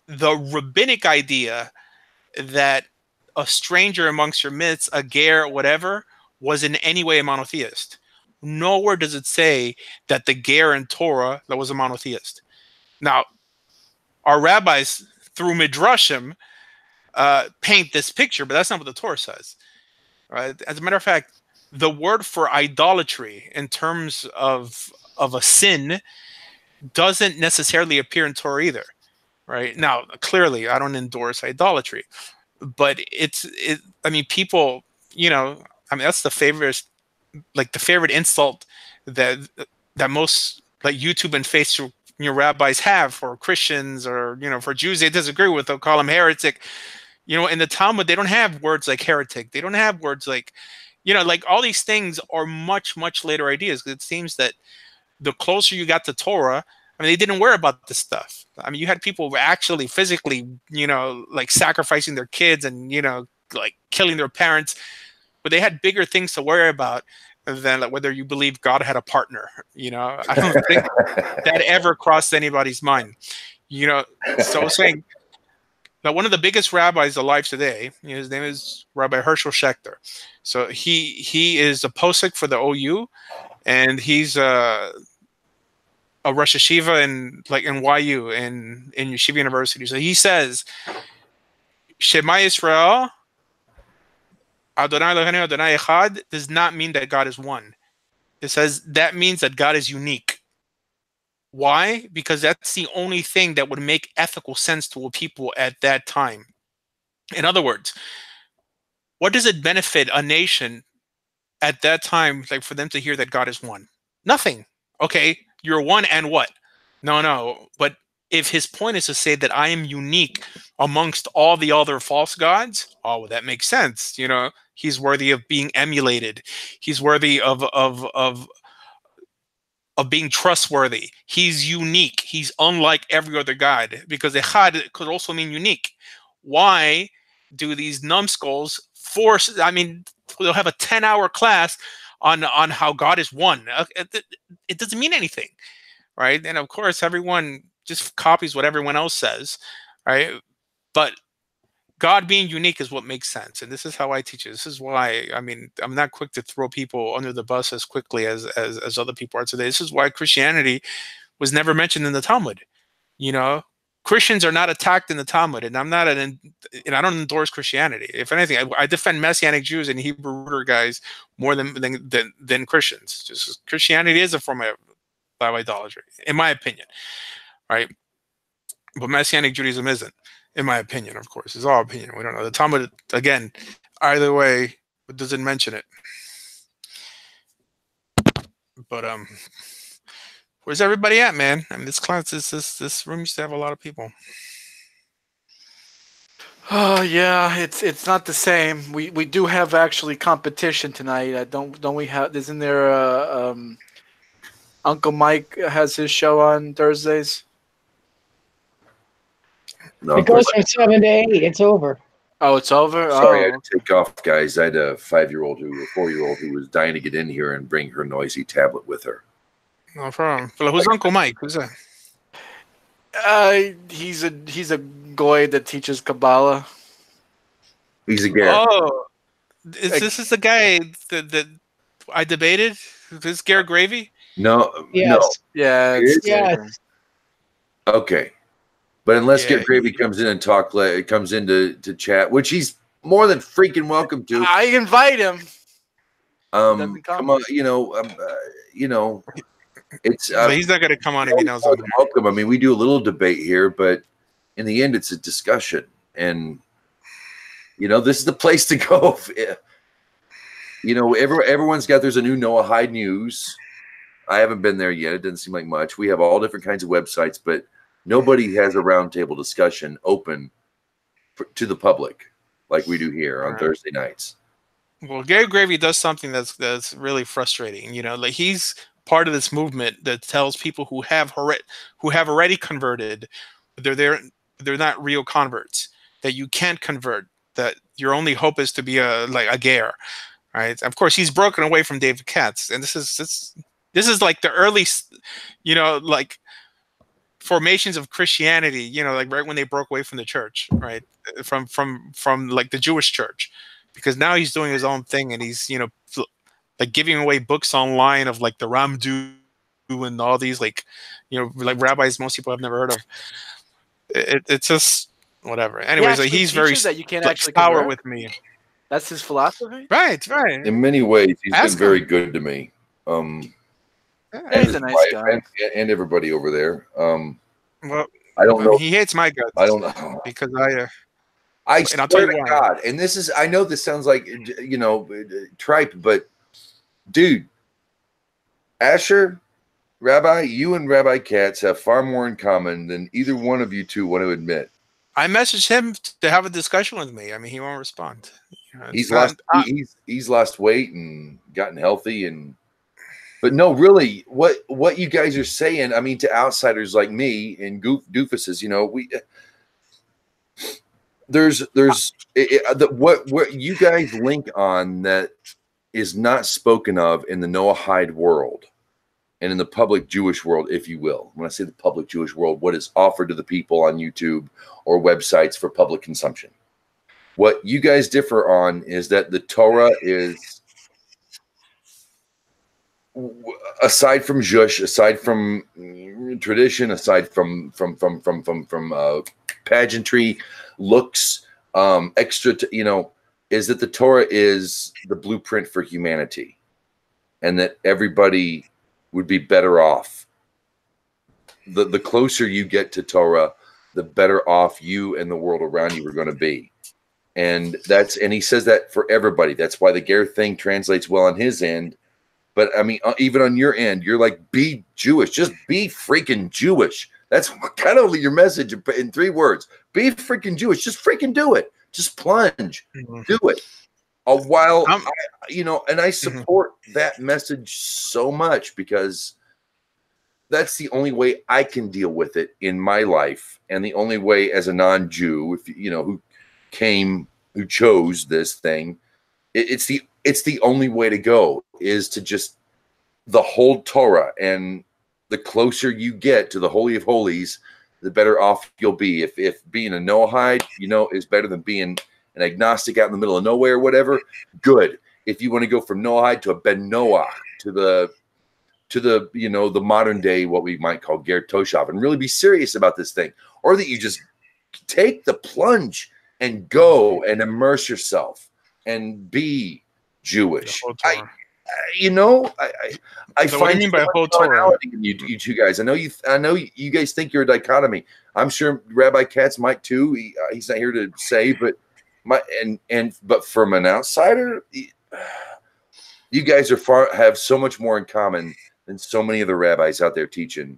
the rabbinic idea that a stranger amongst your midst, a ger, whatever, was in any way a monotheist. Nowhere does it say that the ger in Torah that was a monotheist. Now, our rabbis through midrashim paint this picture, but that's not what the Torah says. Right? As a matter of fact, the word for idolatry in terms of a sin doesn't necessarily appear in Torah either. Right? Now, clearly, I don't endorse idolatry, but I mean, people, you know, I mean, that's the favorite insult that most like YouTube and Facebook, you know, rabbis have for Christians, or, you know, for Jews they disagree with. They'll call them heretic. You know, in the Talmud, they don't have words like heretic. They don't have words like, you know, like all these things are much, much later ideas. It seems that the closer you got to Torah, I mean, they didn't worry about this stuff. I mean, you had people who were actually physically, you know, like sacrificing their kids and, you know, like killing their parents, but they had bigger things to worry about than like whether you believe God had a partner. You know, I don't think that ever crossed anybody's mind. You know, so I was saying that one of the biggest rabbis alive today, you know, his name is Rabbi Herschel Schechter. So he is a posek for the OU, and he's a Rosh Hashiva in YU in Yeshiva University. So he says, Shema Yisrael, Adonai Eloheinu Adonai Echad, does not mean that God is one. It says that means that God is unique. Why? Because that's the only thing that would make ethical sense to people at that time. In other words, what does it benefit a nation at that time, like for them to hear that God is one? Nothing. Okay, you're one and what? No. But if his point is to say that I am unique amongst all the other false gods, oh, well, that makes sense. You know, he's worthy of being emulated. He's worthy of being trustworthy. He's unique. He's unlike every other god, because echad could also mean unique. Why do these numbskulls force? I mean, they'll have a 10-hour class on how God is one. It doesn't mean anything, right? And of course, everyone just copies what everyone else says, right? But God being unique is what makes sense, and this is how I teach it. This is why, I mean, I'm not quick to throw people under the bus as quickly as other people are today. This is why Christianity was never mentioned in the Talmud. You know, Christians are not attacked in the Talmud, and and I don't endorse Christianity. If anything, I defend Messianic Jews and Hebrew rooter guys more than Christians. Just Christianity is a form of idolatry, in my opinion, right? But Messianic Judaism isn't, in my opinion. Of course, it's all opinion. We don't know. The Talmud, again, either way, it doesn't mention it. But where's everybody at, man? I mean, this class, this room used to have a lot of people. Oh yeah, it's not the same. We do have actually competition tonight. Don't we have? Isn't there Uncle Mike has his show on Thursdays? No, it goes from 7 to 8. It's over. Oh, it's over. Sorry, I had to take off, guys. I had a 4-year-old who was dying to get in here and bring her noisy tablet with her. No problem. Well, who's Uncle Mike? Who's that? He's a goy that teaches Kabbalah. He's a Garrett. Oh, this is the guy that I debated? This Garrett Gravy? No. Yes. No. Yeah. Yes. Okay. But unless Yeah, Garrett Gravy comes in and comes in to chat, which he's more than freaking welcome to. I invite him. Come on, you know, it's So he's not going to come on if he knows I'm there. welcome. I mean, we do a little debate here, but in the end, it's a discussion, and you know, this is the place to go. You know, everyone's got. There's a new Noah Hyde News. I haven't been there yet. It doesn't seem like much. We have all different kinds of websites, but Nobody has a roundtable discussion open to the public like we do here on Thursday nights. Well, Gary Gravy does something that's really frustrating. Like he's part of this movement that tells people who have already converted, they're not real converts, that you can't convert, that your only hope is to be a ger, right? Of course, he's broken away from David Katz, and this is like the early, like formations of Christianity, like right when they broke away from the church, right? From like the Jewish church, because now he's doing his own thing, and he's, like giving away books online of like the Ramdu and all these like rabbis most people have never heard of. It's just whatever. Anyways, like, he's very that you can't actually sour convert? with me. That's his philosophy. Right. In many ways, he's Ask been very him. good to me. He's a nice guy. And everybody over there. Well, I don't know. He hates my guts. I don't know. Because I I'll swear tell you to why. God, and this is, I know this sounds like, tripe, but dude, Asher, Rabbi, you and Rabbi Katz have far more in common than either one of you two want to admit. I messaged him to have a discussion with me. I mean, he won't respond. He's lost weight and gotten healthy, but no, really, what you guys are saying, I mean, to outsiders like me and doofuses, what you guys link on that is not spoken of in the Noahide world and in the public Jewish world, if you will. When I say the public Jewish world, what is offered to the people on YouTube or websites for public consumption. What you guys differ on is that the Torah is, aside from Jush, aside from tradition, aside from pageantry, looks, extra, is that the Torah is the blueprint for humanity, and that everybody would be better off. The closer you get to Torah, the better off you and the world around you are going to be. And he says that for everybody. That's why the Ger thing translates well on his end. But I mean, even on your end, you're like, be Jewish. Just be freaking Jewish. That's kind of your message in 3 words. Be freaking Jewish. Just freaking do it. Just plunge. Do it. And I support that message so much, because that's the only way I can deal with it in my life, and the only way as a non-Jew, who chose this thing, it's the only way to go, is to just the whole Torah. And the closer you get to the Holy of Holies, the better off you'll be. If being a Noahide, is better than being an agnostic out in the middle of nowhere or whatever, good. If you want to go from Noahide to a Ben Noah, to the the modern day, what we might call Ger Toshav, and really be serious about this thing, or that you just take the plunge and go and immerse yourself and be Jewish. I So what do you mean by whole Torah? You two guys. I know you guys think you're a dichotomy. I'm sure Rabbi Katz might too. He's not here to say, but but from an outsider, you guys have so much more in common than so many of the rabbis out there teaching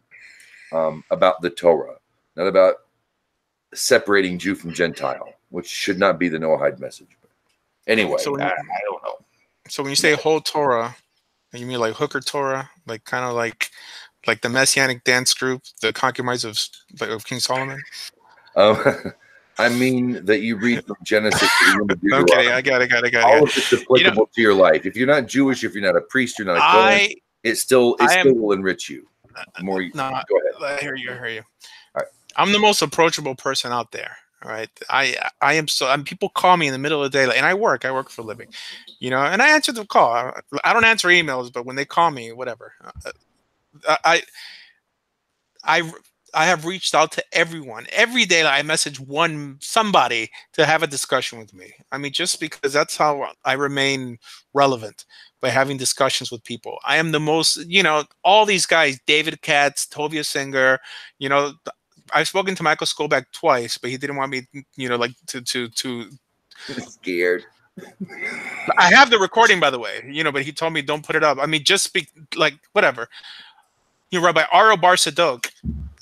about the Torah, not about separating Jew from Gentile, which should not be the Noahide message. But anyway, So I don't know. So when you say whole Torah, you mean like hooker Torah, like kind of like the Messianic dance group, the concubines of King Solomon? I mean that you read from Genesis. Okay, I got it. All of it's applicable to your life. If you're not Jewish, if you're not a priest, you're not a Kohen, it still will enrich you. Go ahead. I hear you. All right. I'm the most approachable person out there. All right. I am people call me in the middle of the day, and I work for a living, and I answer the call. I don't answer emails, but when they call me, whatever. I have reached out to everyone. Every day I message somebody to have a discussion with me. I mean, just because that's how I remain relevant, by having discussions with people. I am the most, all these guys, David Katz, Tovia Singer, I've spoken to Michael Skolbeck twice, but he didn't want me, to scared. I have the recording, by the way, but he told me don't put it up. I mean, just speak, whatever. Rabbi Aro Bar Sadok,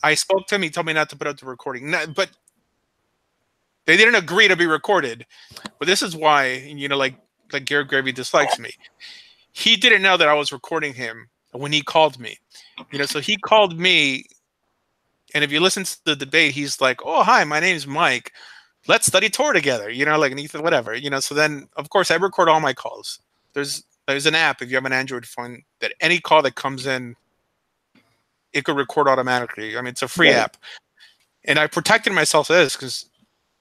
I spoke to him. He told me not to put up the recording. But they didn't agree to be recorded. But this is why, like Garrett Gravy dislikes me. He didn't know that I was recording him when he called me. So he called me, and if you listen to the debate, he's like, "Oh, hi, my name's Mike. Let's study Torah together." And he said, whatever. So then, of course, I record all my calls. There's an app, if you have an Android phone, that any call that comes in, it could record automatically. It's a free app. And I protected myself to this because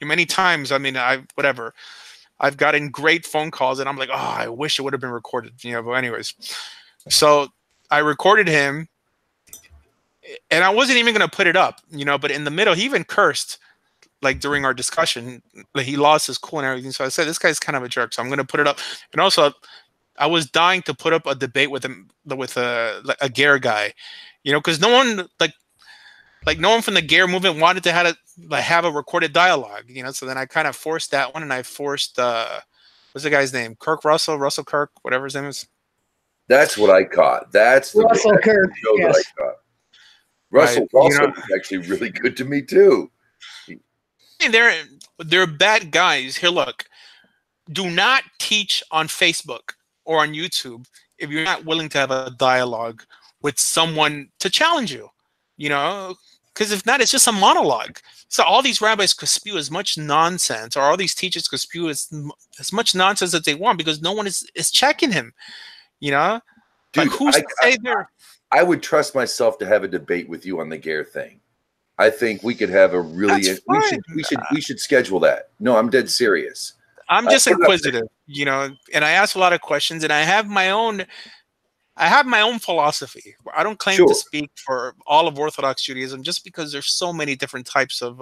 many times, I've gotten great phone calls, and I'm like, oh, I wish it would have been recorded, but anyways. So I recorded him, and I wasn't even going to put it up, but in the middle, he even cursed, like during our discussion, like he lost his cool and everything. So I said, this guy's kind of a jerk, so I'm going to put it up. And also, I was dying to put up a debate with him, with a Ger guy, because no one, no one from the Ger movement wanted to have a recorded dialogue, So then I kind of forced that one, and I forced what's the guy's name? Russell Kirk, whatever his name is. That's what I caught. That's the Russell Kirk. show Yes. that I caught. Russell also was actually really good to me too. They're bad guys. Here, look. Do not teach on Facebook or on YouTube if you're not willing to have a dialogue with someone to challenge you. Because if not, it's just a monologue. So all these rabbis could spew as much nonsense, or all these teachers could spew as much nonsense as they want, because no one is checking him. Dude, like, who's to say there? I would trust myself to have a debate with you on the Ger thing. I think we could have a really. We should schedule that. No, I'm dead serious. I'm just inquisitive, and I ask a lot of questions, and I have my own philosophy. I don't claim to speak for all of Orthodox Judaism, just because there's so many different types of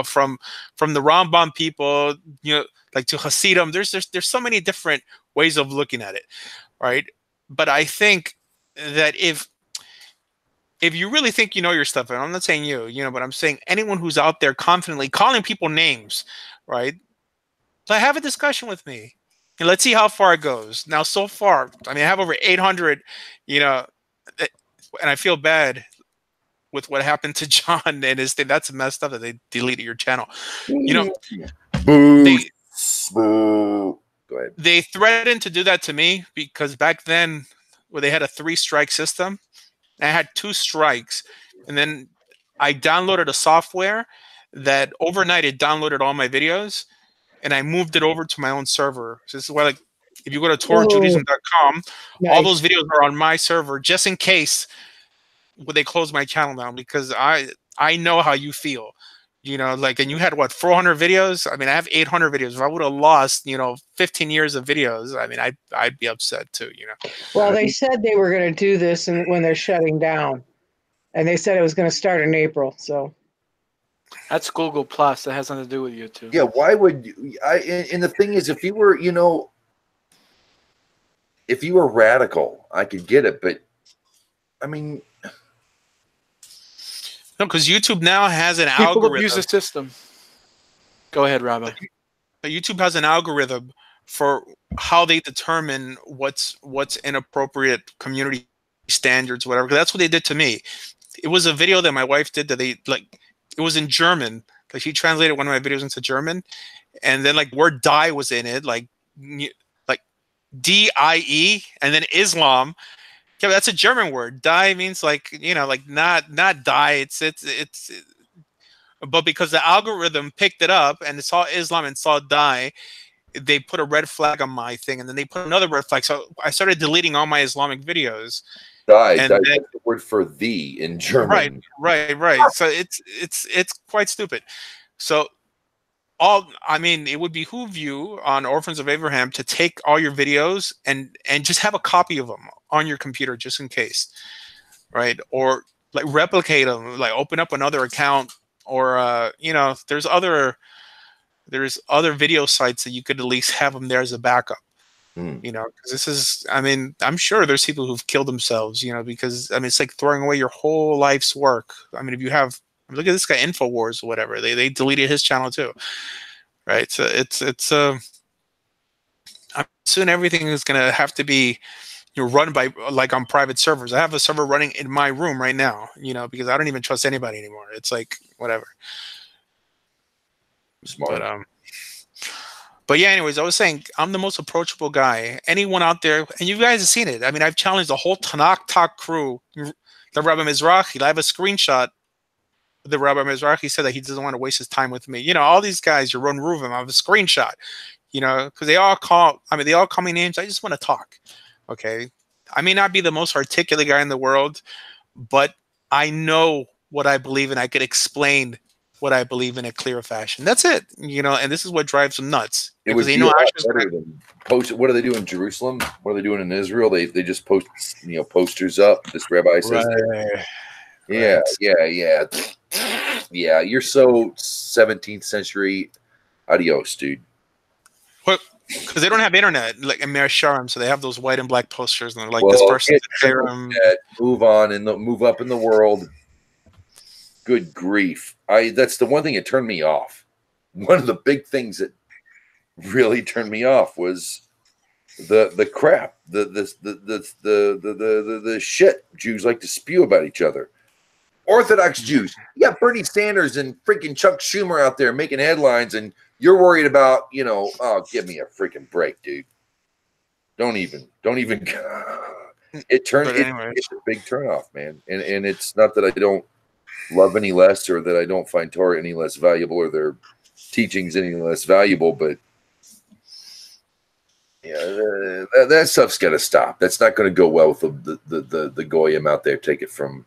from the Rambam people, like to Hasidim. There's so many different ways of looking at it, right? But I think that if you really think you know your stuff, and I'm not saying you, but I'm saying anyone who's out there confidently calling people names, right? So have a discussion with me, and let's see how far it goes. Now, so far, I have over 800, and I feel bad with what happened to John and his thing. That's messed up that they deleted your channel. Boo. Go ahead. They threatened to do that to me because back then, where they had a 3-strike system, I had 2 strikes, and then I downloaded a software that overnight it downloaded all my videos, and I moved it over to my own server. So this is why, if you go to TorahJudaism.com, all those videos are on my server, just in case they close my channel down, because I know how you feel. And you had 400 videos? I have 800 videos. If I would have lost, 15 years of videos, I'd be upset too, Well, they said they were going to do this when they're shutting down. And they said it was going to start in April, so. That's Google Plus. That has nothing to do with YouTube. Yeah, why would and the thing is, if you were, if you were radical, I could get it, but no, because YouTube now has an People algorithm. abuse the system. Go ahead, Rabbi. YouTube has an algorithm for how they determine what's inappropriate community standards, whatever. 'Cause that's what they did to me. It was a video that my wife did that it was in German. Like, she translated one of my videos into German, and then word "die" was in it, like DIE, and then Islam. Yeah, that's a German word. Die means not die. It's but because the algorithm picked it up and it saw Islam and saw die, they put a red flag on my thing, and then they put another red flag. So I started deleting all my Islamic videos. That's the word for "thee" in German. Right. So it's quite stupid. So it would behoove you on Orphans of Avraham to take all your videos and just have a copy of them on your computer, just in case, right? Or replicate them, open up another account, or there's other video sites that you could at least have them there as a backup. Because this is, I'm sure there's people who've killed themselves, because it's like throwing away your whole life's work. If you have, look at this guy, InfoWars or whatever, they deleted his channel too, right? So it's soon everything is going to have to be, run by like on private servers. I have a server running in my room right now, because I don't even trust anybody anymore. It's like whatever. Smart. But yeah, anyways, I was saying I'm the most approachable guy. Anyone out there, and you guys have seen it. I mean, I've challenged the whole Tanakh Talk crew. The Rabbi Mizrahi. I have a screenshot. The Rabbi Mizrahi said that he doesn't want to waste his time with me. All these guys, Yaron Ruvim, I have a screenshot. Because they all call me names. I just want to talk. Okay. I may not be the most articulate guy in the world, but I know what I believe and I could explain what I believe in a clear fashion. That's it. And this is what drives them nuts. It would be a lot better than post. What do they do in Jerusalem? What are they doing in Israel? They just post posters up. This rabbi says, right. Yeah. You're so 17th century. Adios, dude. What? Because they don't have internet like in Meir Sharim, so they have those white and black posters, and they're like, this person's move on and move up in the world. Good grief. That's the one thing that turned me off. One of the big things that really turned me off was the crap, the shit Jews like to spew about each other. Orthodox Jews. You got Bernie Sanders and freaking Chuck Schumer out there making headlines, and you're worried about, oh, give me a freaking break, dude. Don't even. It's a big turnoff, man. And it's not that I don't love any less or that I don't find Torah any less valuable or their teachings any less valuable, but that stuff's got to stop. That's not going to go well with the goyim out there. Take it from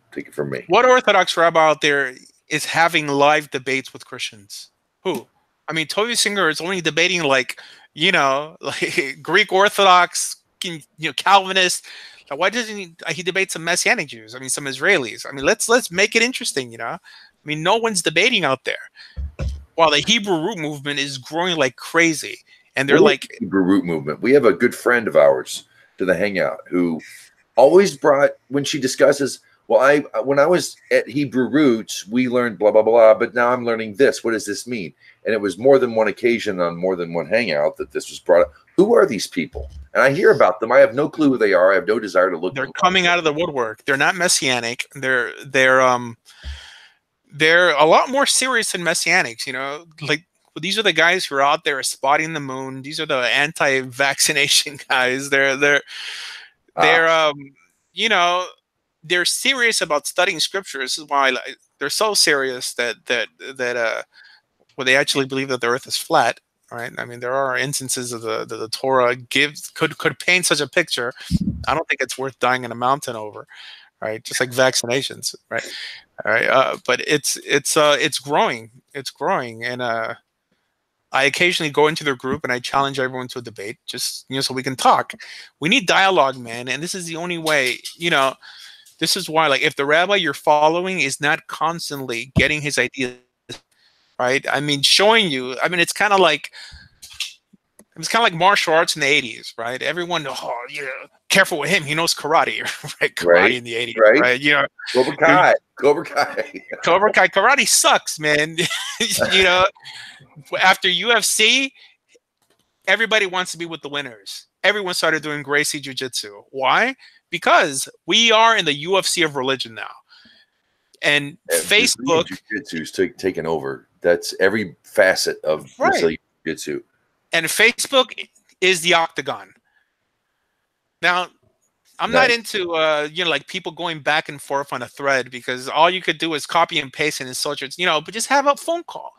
me. What Orthodox rabbi out there is having live debates with Christians? Who? I mean, Toby Singer is only debating like Greek Orthodox, Calvinist. Why doesn't he debate some Messianic Jews? I mean, some Israelis. I mean, let's make it interesting, I mean, no one's debating out there. While the Hebrew root movement is growing like crazy. And they're like Hebrew root movement. We have a good friend of ours to the hangout who always brought, when she discusses, well, when I was at Hebrew Roots, we learned blah, blah, blah, but now I'm learning this. What does this mean? And it was more than one occasion on more than one hangout that this was brought up. Who are these people? And I hear about them. I have no clue who they are. I have no desire to look. They're coming out of the woodwork. They're not Messianic. They're a lot more serious than Messianics, like, these are the guys who are out there spotting the moon. These are the anti-vaccination guys. They're serious about studying scripture. This is why they're so serious that they actually believe that the earth is flat. Right? I mean, there are instances of the Torah could paint such a picture. I don't think it's worth dying in a mountain over. Right? Just like vaccinations. Right? All right. But it's growing. It's growing, and I occasionally go into their group and I challenge everyone to a debate, just so we can talk. We need dialogue, man, and this is the only way. This is why, like, if the rabbi you're following is not constantly getting his ideas right, I mean, showing you. I mean, it's kind of like martial arts in the '80s, right? Everyone, careful with him. He knows karate, right? Karate in the '80s, right? Cobra Kai. Cobra Kai. Karate sucks, man. After UFC, everybody wants to be with the winners. Everyone started doing Gracie Jiu-Jitsu. Why? Because we are in the UFC of religion now. And Facebook Jiu-Jitsu's taken over. That's every facet of Brazilian Jiu-Jitsu. And Facebook is the octagon. Now, I'm not into like people going back and forth on a thread, because all you could do is copy and paste and insult but just have a phone call.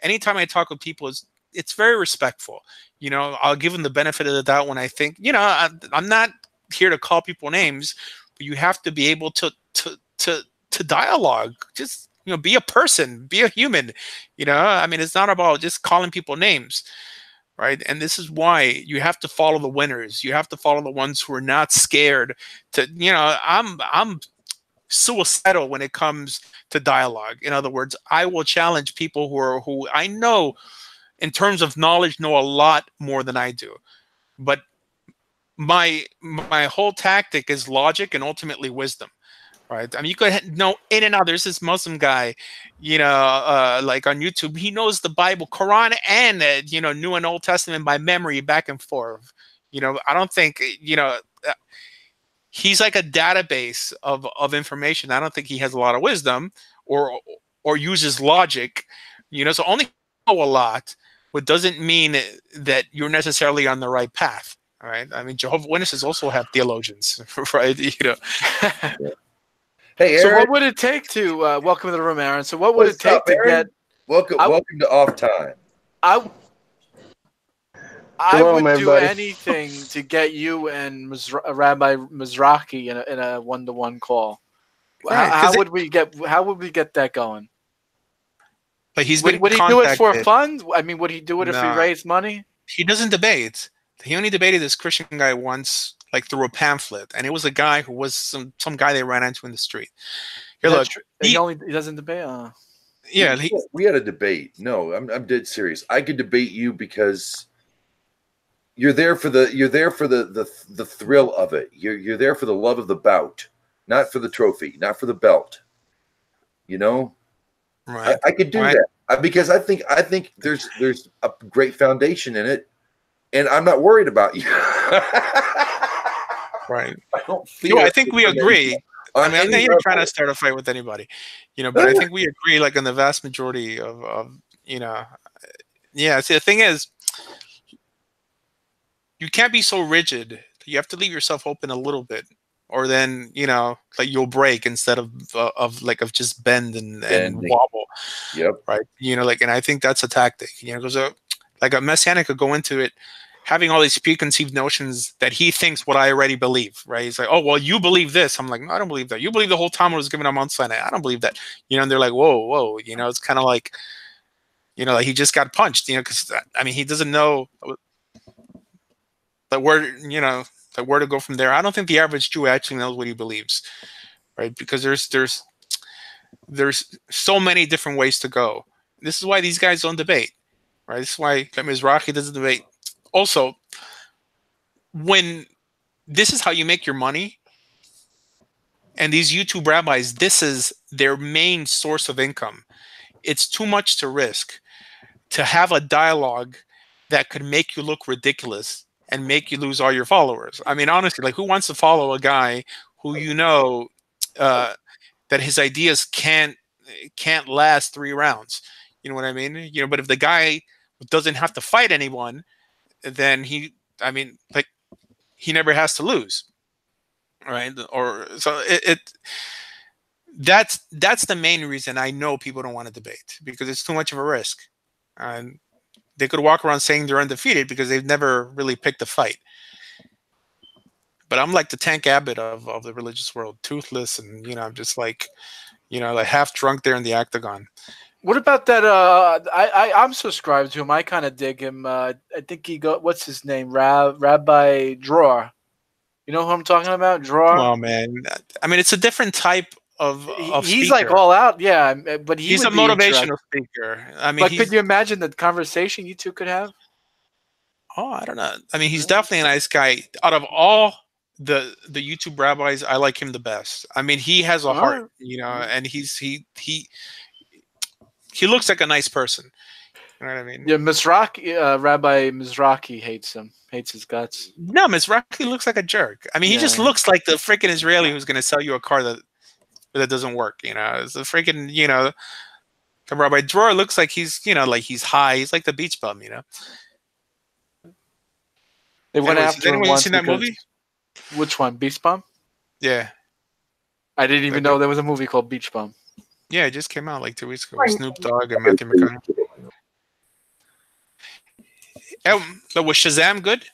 Anytime I talk with people, it's very respectful. I'll give them the benefit of the doubt when I think, I'm not here to call people names, but you have to be able to dialogue. Just, be a person, be a human. I mean, it's not about just calling people names, right? And this is why you have to follow the winners. You have to follow the ones who are not scared to, I'm suicidal when it comes to dialogue. In other words, I will challenge people who I know in terms of knowledge know a lot more than I do. But my whole tactic is logic and ultimately wisdom. Right? I mean, you could know in and out. There's this Muslim guy, like on YouTube. He knows the Bible, Quran, and New and Old Testament by memory, back and forth. I don't think he's like a database of information. I don't think he has a lot of wisdom or uses logic, so only know a lot, but doesn't mean that you're necessarily on the right path. All right. I mean, Jehovah's Witnesses also have theologians, right? Hey, Aaron. So what would it take to welcome to the room, Aaron? So what would it take to get? Welcome to Off Time. I Shalom, would do everybody. anything to get you and Rabbi Mizrahi in a one-to-one call. Right, how would we get that going? But he's been would he do it for fun? I mean, would he do it if he raised money? He doesn't debate. He only debated this Christian guy once, like through a pamphlet, and it was a guy who was some guy they ran into in the street. Here, look, he doesn't debate. Yeah, we had a debate. No, I'm dead serious. I could debate you because you're there for the thrill of it. You're there for the love of the bout, not for the trophy, not for the belt. Right. I could do that because I think there's a great foundation in it, and I'm not worried about you. Right. I don't feel. I think we agree. I mean, I'm not even trying to start a fight with anybody, but I think we agree, like in the vast majority of yeah. See, the thing is, you can't be so rigid. You have to leave yourself open a little bit, or then like you'll break instead of just bend and wobble. Yep. Right. And I think that's a tactic. Because like a Messianic could go into it having all these preconceived notions that he thinks what I already believe. Right. He's like, oh well, you believe this. I'm like, no, I don't believe that. You believe the whole Talmud was given on Mount Sinai. I don't believe that. And they're like, whoa. It's kind of like, like he just got punched. Because I mean, he doesn't know where to go from there. I don't think the average Jew actually knows what he believes, right? Because there's so many different ways to go. This is why these guys don't debate, right? This is why Mizrahi doesn't debate. Also, when this is how you make your money, and these YouTube rabbis, this is their main source of income. It's too much to risk to have a dialogue that could make you look ridiculous and make you lose all your followers. I mean, honestly, like who wants to follow a guy who that his ideas can't last 3 rounds? You know what I mean? But if the guy doesn't have to fight anyone, then he never has to lose, right? Or so that's the main reason I know people don't want to debate, because it's too much of a risk. And they could walk around saying they're undefeated because they've never really picked a fight. But I'm like the Tank Abbott of the religious world, toothless, and I'm just like, like half drunk there in the octagon. What about that? I'm subscribed to him. I kind of dig him. I think what's his name? Rabbi Dror. You know who I'm talking about? Dror. Oh man, I mean, it's a different type of he's speaker. like all out, yeah. But he's a motivational speaker. I mean, but could you imagine the conversation you two could have? Oh, I don't know. I mean, he's definitely a nice guy. Out of all the YouTube rabbis, I like him the best. I mean, he has a heart, and he looks like a nice person. You know what I mean? Yeah, Rabbi Mizrahi hates him. Hates his guts. No, Mizrahi looks like a jerk. I mean, he just looks like the freaking Israeli who's going to sell you a car that doesn't work. It's a freaking, the Rabbi Dror looks like he's, like he's high. He's like the beach bum, They went after him once. Seen that movie? Which one? Beach Bum? Yeah. I didn't even know there was a movie called Beach Bum. Yeah, it just came out like 2 weeks ago. Snoop Dogg and Matthew McConaughey. So was Shazam good?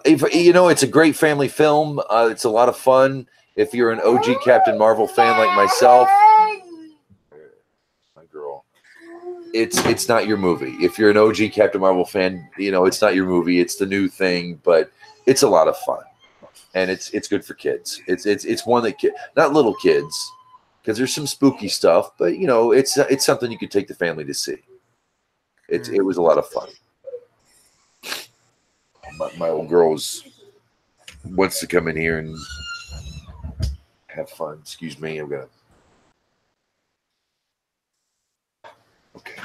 It's a great family film. It's a lot of fun. If you're an OG Captain Marvel fan like myself, my girl, it's not your movie. If you're an OG Captain Marvel fan, it's not your movie. It's the new thing, but it's a lot of fun, and it's good for kids. It's one that not little kids, because there's some spooky stuff, but it's something you could take the family to see. It was a lot of fun. My old girl wants to come in here and have fun. Excuse me, I'm gonna. Okay.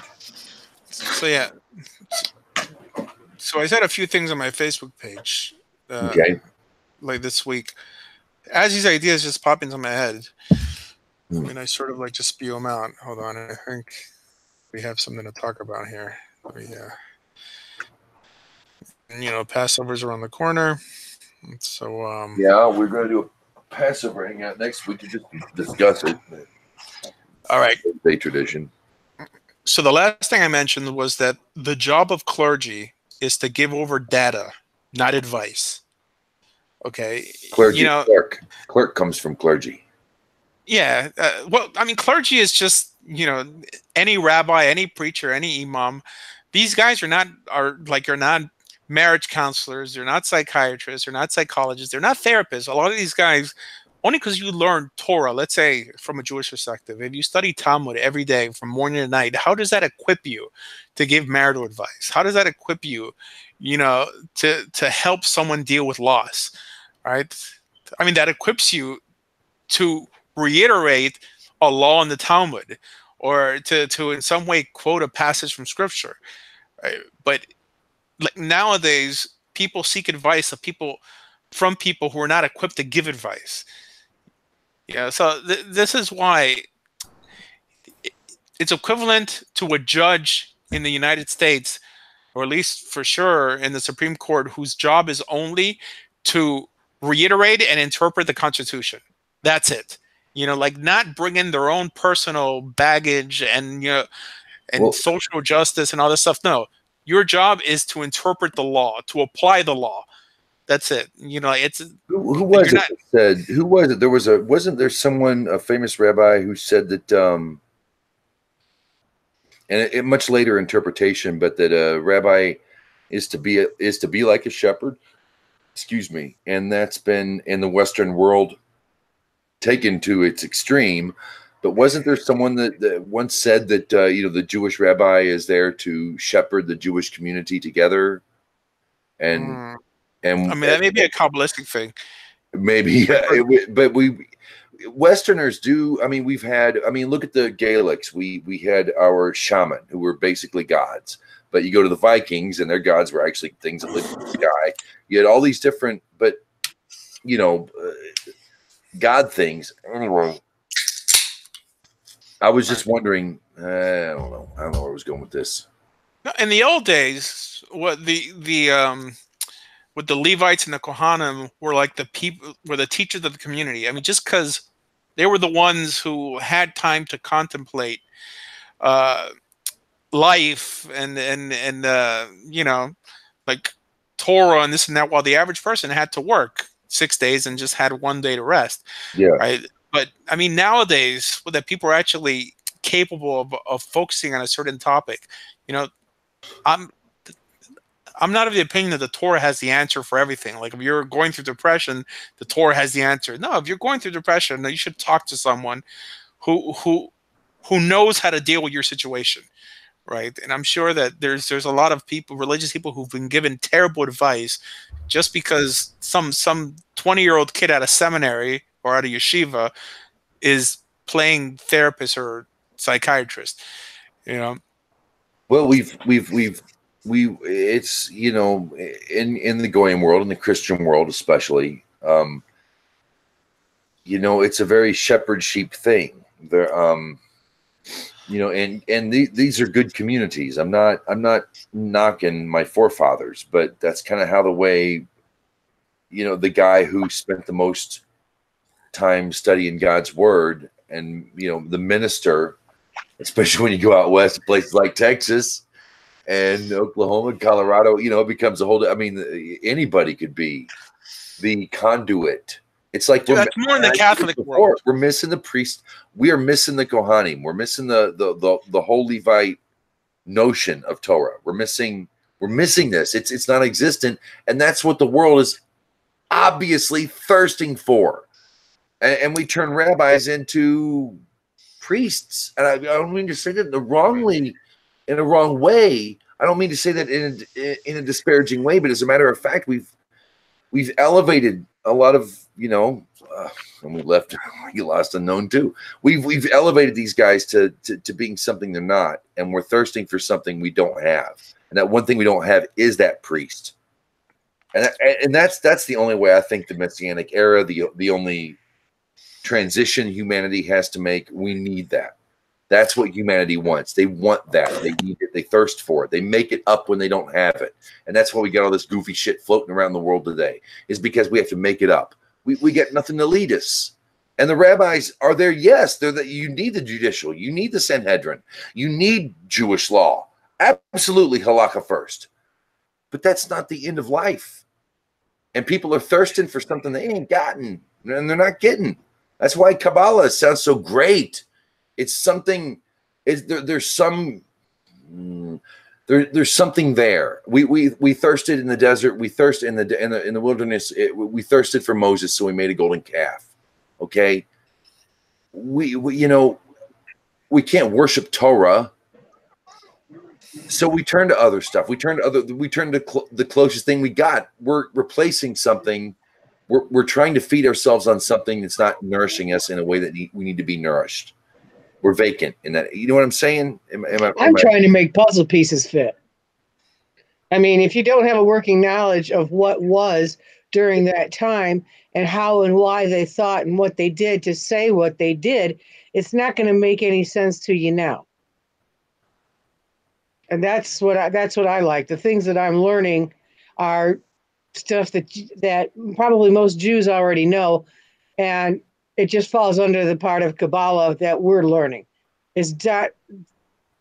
So yeah. So I said a few things on my Facebook page Okay. like this week. As these ideas just pop into my head, I mean, I sort of like just spew them out. Hold on, I think we have something to talk about here. Let me, you know, Passover's around the corner, so Yeah, we're going to do a Passover hangout next week to just discuss it. all right. Day tradition. So the last thing I mentioned was that the job of clergy is to give over data, not advice. Okay, Clergy, you know, clerk comes from clergy. yeah. Well, I mean, clergy is just, you know, any rabbi, any preacher, any imam. These guys are not marriage counselors. They're not psychiatrists. They're not psychologists. They're not therapists. A lot of these guys, only because you learn Torah, let's say from a Jewish perspective, if you study Talmud every day from morning to night, how does that equip you to give marital advice? How does that equip you, you know, to help someone deal with loss, right? I mean, that equips you to reiterate a law in the Talmud or to in some way quote a passage from Scripture, right? But like nowadays, people seek advice from people who are not equipped to give advice. Yeah, so this is why it's equivalent to a judge in the United States, or at least for sure in the Supreme Court, whose job is only to reiterate and interpret the Constitution. That's it. You know, like not bring in their own personal baggage and, you know, and social justice and all this stuff. No, your job is to interpret the law, to apply the law. That's it. You know, it's who was it that said, who was it? There was wasn't there someone, a famous rabbi who said that, and a much later interpretation, but that a rabbi is to be like a shepherd. Excuse me. And that's been in the Western world taken to its extreme. But wasn't there someone that once said that, you know, the Jewish rabbi is there to shepherd the Jewish community together? And I mean, that may be a Kabbalistic thing. Maybe, but Westerners do. I mean, look at the Gaelics. We had our shaman who were basically gods. But you go to the Vikings and their gods were actually things that lived in the sky. You had all these different, but, you know, God things. Anyway, I was just wondering. I don't know where I was going with this. In the old days, what with the Levites and the Kohanim were like the people, were the teachers of the community. I mean, just because they were the ones who had time to contemplate life and you know, like Torah and this and that, while the average person had to work 6 days and just had 1 day to rest. Yeah. Right. But I mean, nowadays, that people are actually capable of focusing on a certain topic. You know, I'm not of the opinion that the Torah has the answer for everything. Like if you're going through depression, the Torah has the answer. No, if you're going through depression, you should talk to someone who knows how to deal with your situation, right? And I'm sure that there's a lot of people, religious people, who've been given terrible advice just because some 20-year-old kid at a seminary or at a yeshiva is playing therapist or psychiatrist. You know. Well, it's, you know, in the Goyim world, in the Christian world especially, you know, it's a very shepherd sheep thing. There, you know, and these are good communities. I'm not knocking my forefathers, but that's kind of how the way, you know, the guy who spent the most time studying God's word, and, you know, the minister, especially when you go out west to places like Texas and Oklahoma, Colorado, you know, it becomes a whole. I mean, anybody could be the conduit. It's like that's more in the Catholic world. We're missing the priest. We are missing the Kohanim. We're missing the whole Levite notion of Torah. We're missing this. It's non-existent, and that's what the world is obviously thirsting for. And we turn rabbis into priests, and I don't mean to say that in a wrong way. I don't mean to say that in a disparaging way, but as a matter of fact, we've elevated a lot of, you know, and you lost unknown too. We've elevated these guys to being something they're not, and we're thirsting for something we don't have. And that one thing we don't have is that priest. And that's the only way I think the Messianic era, the only transition humanity has to make. We need that. That's what humanity wants. They want that. They need it. They thirst for it. They make it up when they don't have it. And that's why we got all this goofy shit floating around the world today, is because we have to make it up. We get nothing to lead us. And the rabbis are there. Yes, you need the judicial. You need the Sanhedrin. You need Jewish law. Absolutely halakha first. But that's not the end of life. And people are thirsting for something they ain't gotten. And they're not getting. That's why Kabbalah sounds so great. It's something. There's something there. We thirsted in the desert. We thirsted in the wilderness. We thirsted for Moses, so we made a golden calf. Okay, we can't worship Torah, so we turn to other stuff. We turn to the closest thing we got. We're replacing something. We're trying to feed ourselves on something that's not nourishing us in a way that we need to be nourished. We're vacant in that. You know what I'm saying? I'm trying to make puzzle pieces fit. I mean, if you don't have a working knowledge of what was during that time and how and why they thought and what they did to say what they did, it's not going to make any sense to you now. And that's what I like. The things that I'm learning are stuff that probably most Jews already know, and it just falls under the part of Kabbalah that we're learning.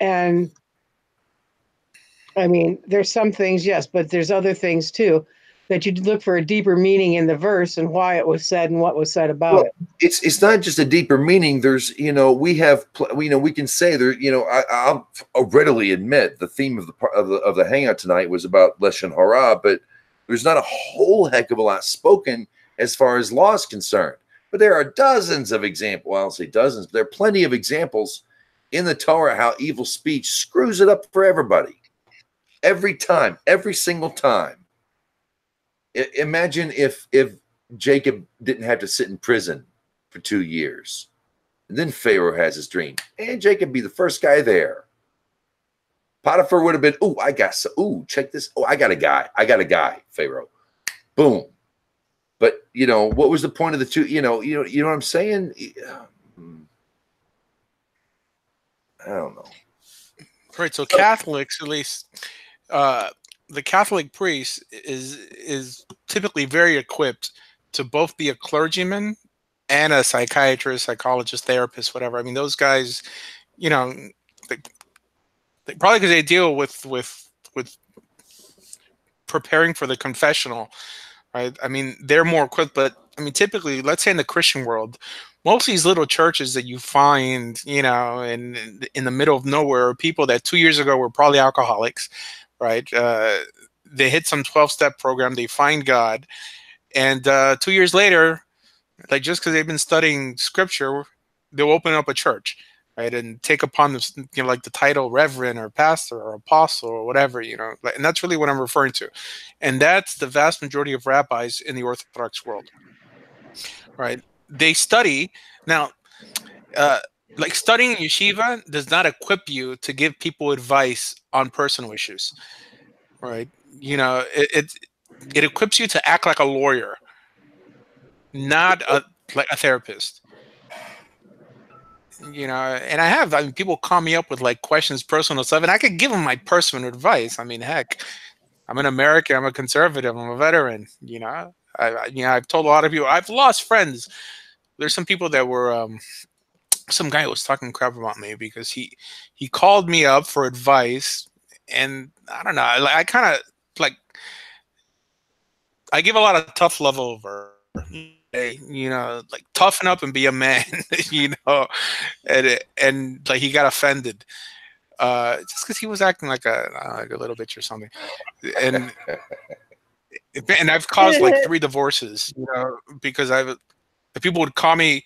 And I mean, there's some things, yes, but there's other things too that you look for a deeper meaning in the verse and why it was said and what was said about it. It's not just a deeper meaning. There's, we can say there, I'll readily admit the theme of the hangout tonight was about Lashon Hara, but there's not a whole heck of a lot spoken as far as law is concerned. But there are dozens of examples. Well, I'll say dozens, but there are plenty of examples in the Torah how evil speech screws it up for everybody. Every time, every single time. Imagine if Jacob didn't have to sit in prison for 2 years. And then Pharaoh has his dream. And Jacob be the first guy there. Potiphar would have been, check this. Oh, I got a guy, Pharaoh. Boom. But, what was the point of the two? You know what I'm saying? I don't know. Right. So Catholics, at least, the Catholic priest is typically very equipped to both be a clergyman and a psychiatrist, psychologist, therapist, whatever. I mean, those guys, they probably because they deal with preparing for the confessional, right? I mean, they're more equipped, but I mean, typically, let's say in the Christian world, most of these little churches that you find, in the middle of nowhere, are people that 2 years ago were probably alcoholics, right? They hit some 12-step program, they find God, and 2 years later, like just because they've been studying scripture, they'll open up a church, right, and take upon this, like the title reverend or pastor or apostle or whatever, and that's really what I'm referring to, and that's the vast majority of rabbis in the Orthodox world, right? They study now. Like studying in yeshiva does not equip you to give people advice on personal issues, right? It equips you to act like a lawyer, not like a therapist. And I mean, people call me up with like questions, personal stuff, and I could give them my personal advice. I mean, heck, I'm an American, I'm a conservative, I'm a veteran. I've told a lot of people, I've lost friends. There's some people that were. Some guy was talking crap about me because he called me up for advice, and I don't know. I kind of like I give a lot of tough love over, like toughen up and be a man, and like he got offended just because he was acting like a little bitch or something, and I've caused like 3 divorces, because people would call me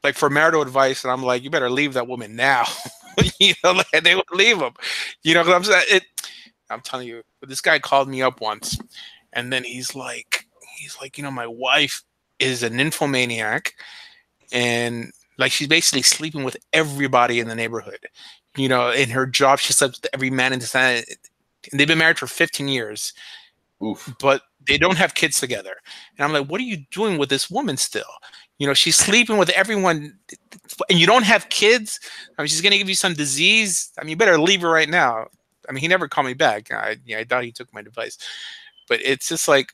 like for marital advice, and I'm like, you better leave that woman now, and they would leave them, because I'm telling you, but this guy called me up once, and then he's like, my wife is a nymphomaniac, and like she's basically sleeping with everybody in the neighborhood, in her job she slept with every man in the town, and they've been married for 15 years. Oof. But they don't have kids together. And I'm like, what are you doing with this woman still? You know, she's sleeping with everyone, and you don't have kids. I mean, she's going to give you some disease. I mean, you better leave her right now. I mean, he never called me back. I doubt he took my advice. But it's just like,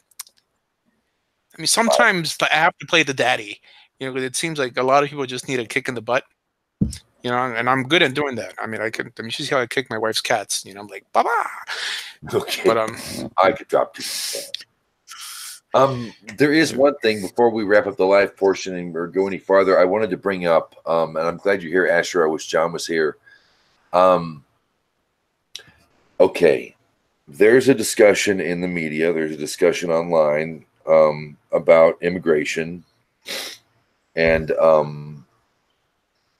I mean, sometimes I have to play the daddy, you know, because it seems like a lot of people just need a kick in the butt, you know, and I'm good at doing that. I mean, you see how I kick my wife's cats, you know, I'm like, baba. Okay. But I could drop two. There is one thing before we wrap up the live portion or go any farther, I wanted to bring up, and I'm glad you're here, Asher. I wish John was here. Okay. There's a discussion in the media, there's a discussion online about immigration and the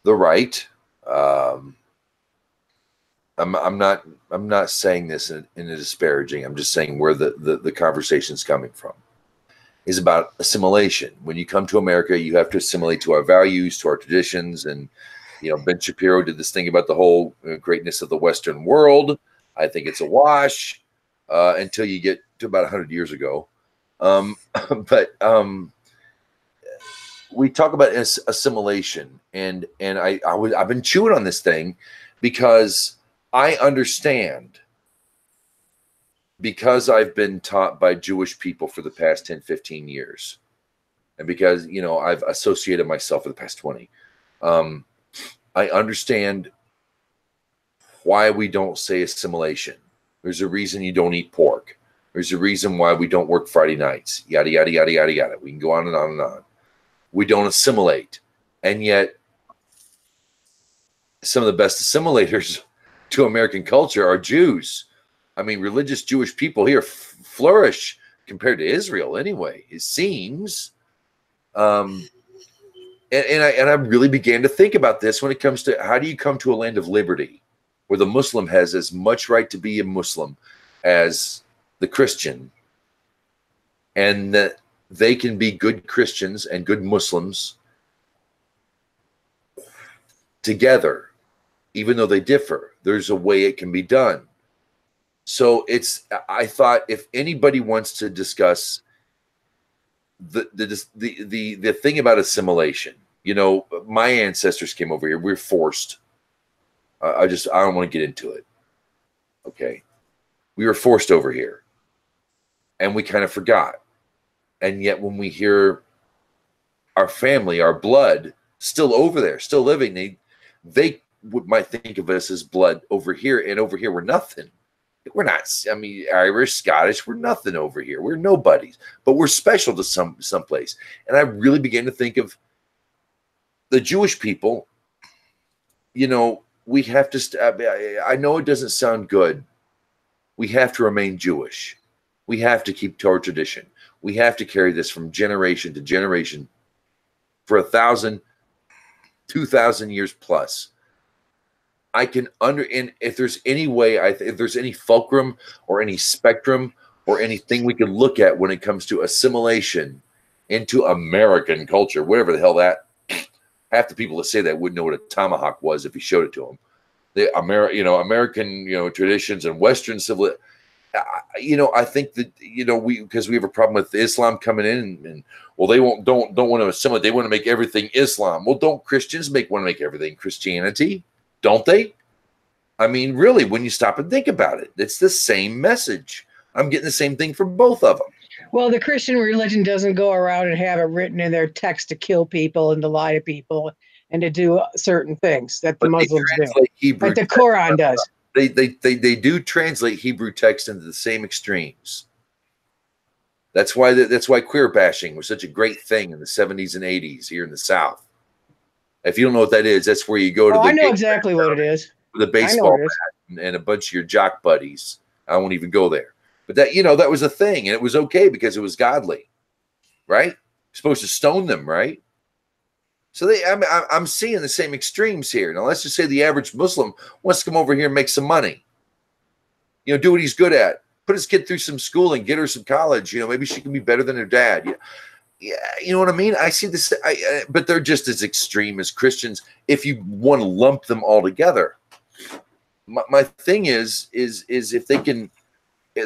right. I'm not saying this in a disparaging. I'm just saying where the conversation's coming from is about assimilation. When you come to America, you have to assimilate to our values, to our traditions, and you know, Ben Shapiro did this thing about the whole greatness of the Western world. I think it's a wash until you get to about 100 years ago. But we talk about assimilation, and I've been chewing on this thing because I understand, because I've been taught by Jewish people for the past 10, 15 years, and because, you know, I've associated myself for the past 20. I understand why we don't say assimilation. There's a reason you don't eat pork. There's a reason why we don't work Friday nights, yada, yada, yada, yada, yada. We can go on and on and on. We don't assimilate. And yet, some of the best assimilators to American culture are Jews. I mean, religious Jewish people here flourish compared to Israel anyway, it seems. And I really began to think about this when it comes to how do you come to a land of liberty where the Muslim has as much right to be a Muslim as the Christian, and that they can be good Christians and good Muslims together, even though they differ. There's a way it can be done. So I thought if anybody wants to discuss the thing about assimilation, you know, my ancestors came over here. We're forced. I don't want to get into it. Okay. We were forced over here and we kind of forgot. And yet when we hear our family, our blood still over there, still living, they might think of us as blood over here, and over here we're nothing. We're not, I mean, Irish, Scottish, we're nothing over here. We're nobodies, but we're special to some place. And I really began to think of the Jewish people. You know, we have to, I know it doesn't sound good. We have to remain Jewish. We have to keep Torah tradition. We have to carry this from generation to generation for 1,000, 2,000 years plus. I can and if there's any way, if there's any fulcrum or any spectrum or anything we can look at when it comes to assimilation into American culture, whatever the hell that, half the people that say that wouldn't know what a tomahawk was if you showed it to them. The American, traditions and Western civil, I think that, because we have a problem with Islam coming in and well, they don't want to assimilate. They want to make everything Islam. Well, don't Christians want to make everything Christianity? Don't they? I mean, really, when you stop and think about it, it's the same message. I'm getting the same thing from both of them. Well, the Christian religion doesn't go around and have it written in their text to kill people and to lie to people and to do certain things that the Muslims do. Like the Quran does. They do translate Hebrew text into the same extremes. That's why queer bashing was such a great thing in the 70s and 80s here in the South. If you don't know what that is, that's where you go to. I know exactly what it is. With a baseball bat and a bunch of your jock buddies. I won't even go there. But that was a thing, and it was okay because it was godly, right? You're supposed to stone them, right? So I'm seeing the same extremes here. Now let's just say the average Muslim wants to come over here and make some money. Do what he's good at. Put his kid through some schooling, get her some college. Maybe she can be better than her dad. Yeah, you know what I mean? I see this, but they're just as extreme as Christians if you want to lump them all together. My thing is if they can,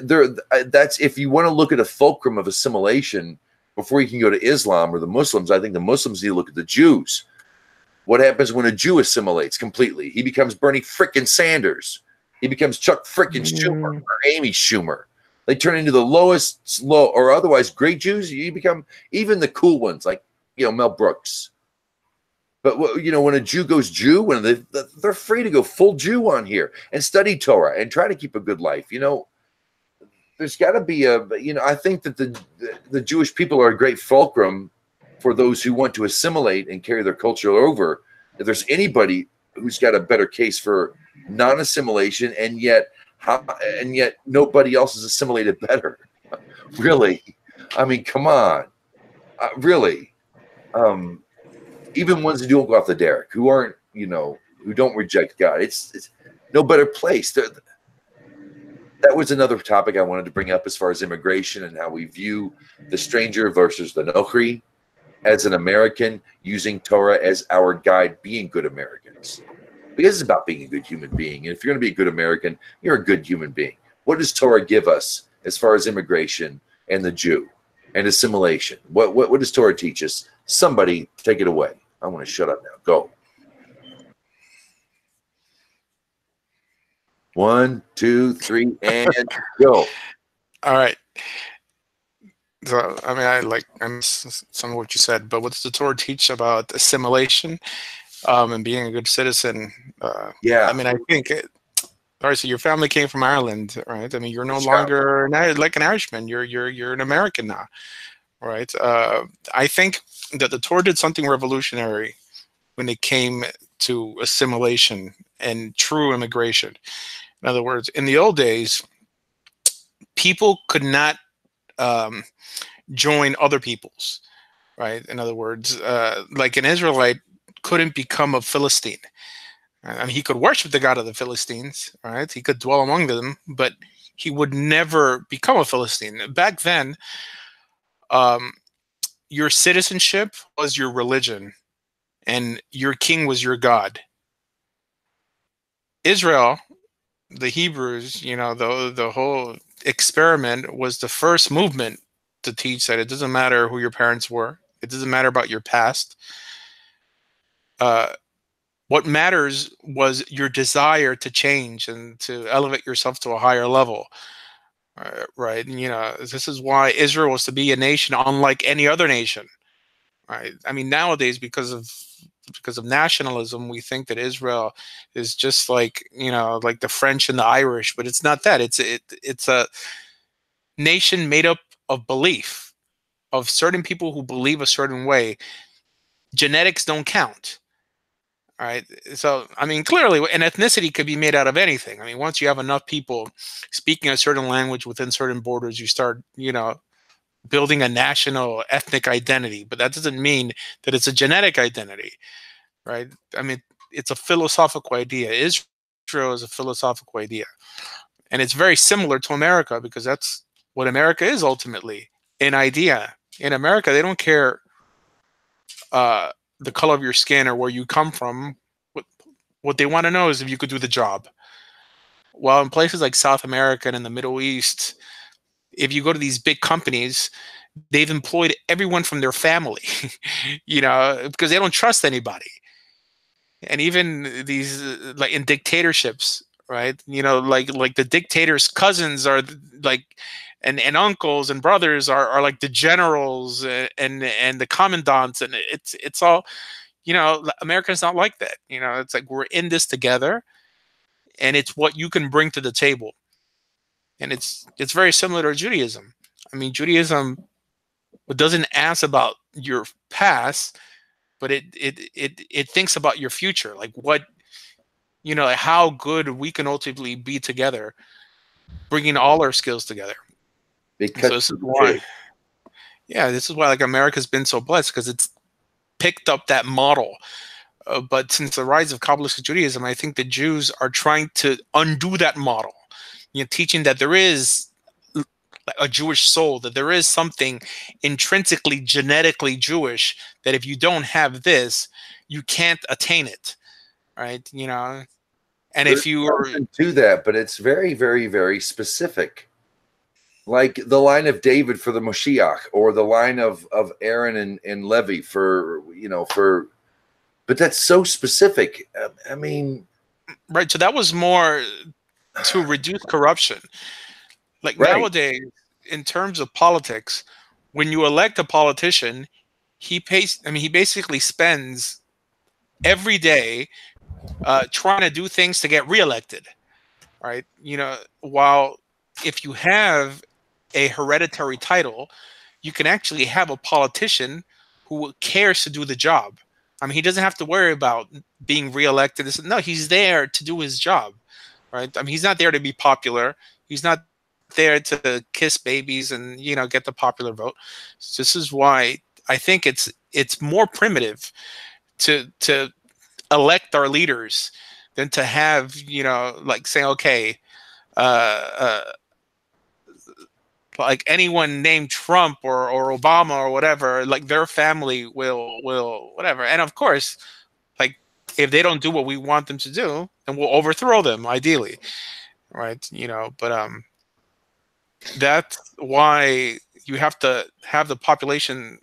That's if you want to look at a fulcrum of assimilation before you can go to Islam or the Muslims. I think the Muslims need to look at the Jews. What happens when a Jew assimilates completely? He becomes Bernie frickin' Sanders. He becomes Chuck frickin' Schumer or Amy Schumer. They turn into the lowest, or otherwise great Jews. You become even the cool ones, like Mel Brooks. But when a Jew goes Jew, when they're free to go full Jew on here and study Torah and try to keep a good life. There's got to be I think that the Jewish people are a great fulcrum for those who want to assimilate and carry their culture over. If there's anybody who's got a better case for non-assimilation, and yet nobody else is assimilated better. Really, I mean, come on, really. Even ones who don't go off the derrick, who aren't, who don't reject God, it's no better place. That was another topic I wanted to bring up as far as immigration and how we view the stranger versus the nochri. As an American, using Torah as our guide, being good Americans. Because it's about being a good human being. And if you're going to be a good American, you're a good human being. What does Torah give us as far as immigration and the Jew and assimilation? What does Torah teach us? Somebody take it away. I want to shut up now. Go. 1, 2, 3, and go. All right. So, I mean, I missed some of what you said, but what does the Torah teach about assimilation and being a good citizen? Yeah. I mean, I think, all right, so your family came from Ireland, right? I mean, you're no longer like an Irishman. You're an American now, right? I think that the Torah did something revolutionary when it came to assimilation and true immigration. In other words, in the old days, people could not join other peoples, right? In other words, like an Israelite couldn't become a Philistine. I mean, he could worship the God of the Philistines, right? He could dwell among them, but he would never become a Philistine. Back then, your citizenship was your religion, and your king was your God. Israel, the Hebrews, the whole experiment was the first movement to teach that it doesn't matter who your parents were. It doesn't matter about your past. What matters was your desire to change and to elevate yourself to a higher level. Right? And, this is why Israel was to be a nation unlike any other nation. Right? I mean, nowadays, because of nationalism, we think that Israel is just like like the French and the Irish, but it's not that. It's a nation made up of belief, of certain people who believe a certain way. Genetics don't count. All right. So, I mean, clearly an ethnicity could be made out of anything. I mean, once you have enough people speaking a certain language within certain borders, you start, building a national ethnic identity, but that doesn't mean that it's a genetic identity, right? I mean, it's a philosophical idea. Israel is a philosophical idea. And it's very similar to America, because that's what America is ultimately, an idea. In America, they don't care the color of your skin or where you come from. What they want to know is if you could do the job. Well, in places like South America and in the Middle East, if you go to these big companies, they've employed everyone from their family, because they don't trust anybody. And even these, like in dictatorships, right? Like the dictator's cousins are like, and uncles and brothers are like the generals and the commandants, and it's all, America's not like that. It's like we're in this together, and it's what you can bring to the table. And it's very similar to Judaism. I mean, Judaism doesn't ask about your past, but it thinks about your future, like what, how good we can ultimately be together, bringing all our skills together. Because so this is why, this is why like America's been so blessed, because it's picked up that model. But since the rise of Kabbalistic Judaism, I think the Jews are trying to undo that model. Teaching that there is a Jewish soul, that there is something intrinsically, genetically Jewish, that if you don't have this, you can't attain it, right? And there's if you are to that, but it's very, very, very specific. like the line of David for the Moshiach, or the line of Aaron and Levi for, but that's so specific. I mean, Right. So that was more to reduce corruption. Like right. nowadays, in terms of politics, when you elect a politician, he basically spends every day trying to do things to get reelected, right? While if you have a hereditary title, you can actually have a politician who cares to do the job. I mean, he doesn't have to worry about being reelected. No, he's there to do his job, right? I mean, he's not there to be popular. He's not there to kiss babies and get the popular vote. So this is why I think it's more primitive to elect our leaders than to have like saying, okay, like anyone named Trump or Obama or whatever, like their family will whatever. And of course, like if they don't do what we want them to do, then we'll overthrow them ideally, right? But that's why you have to have the population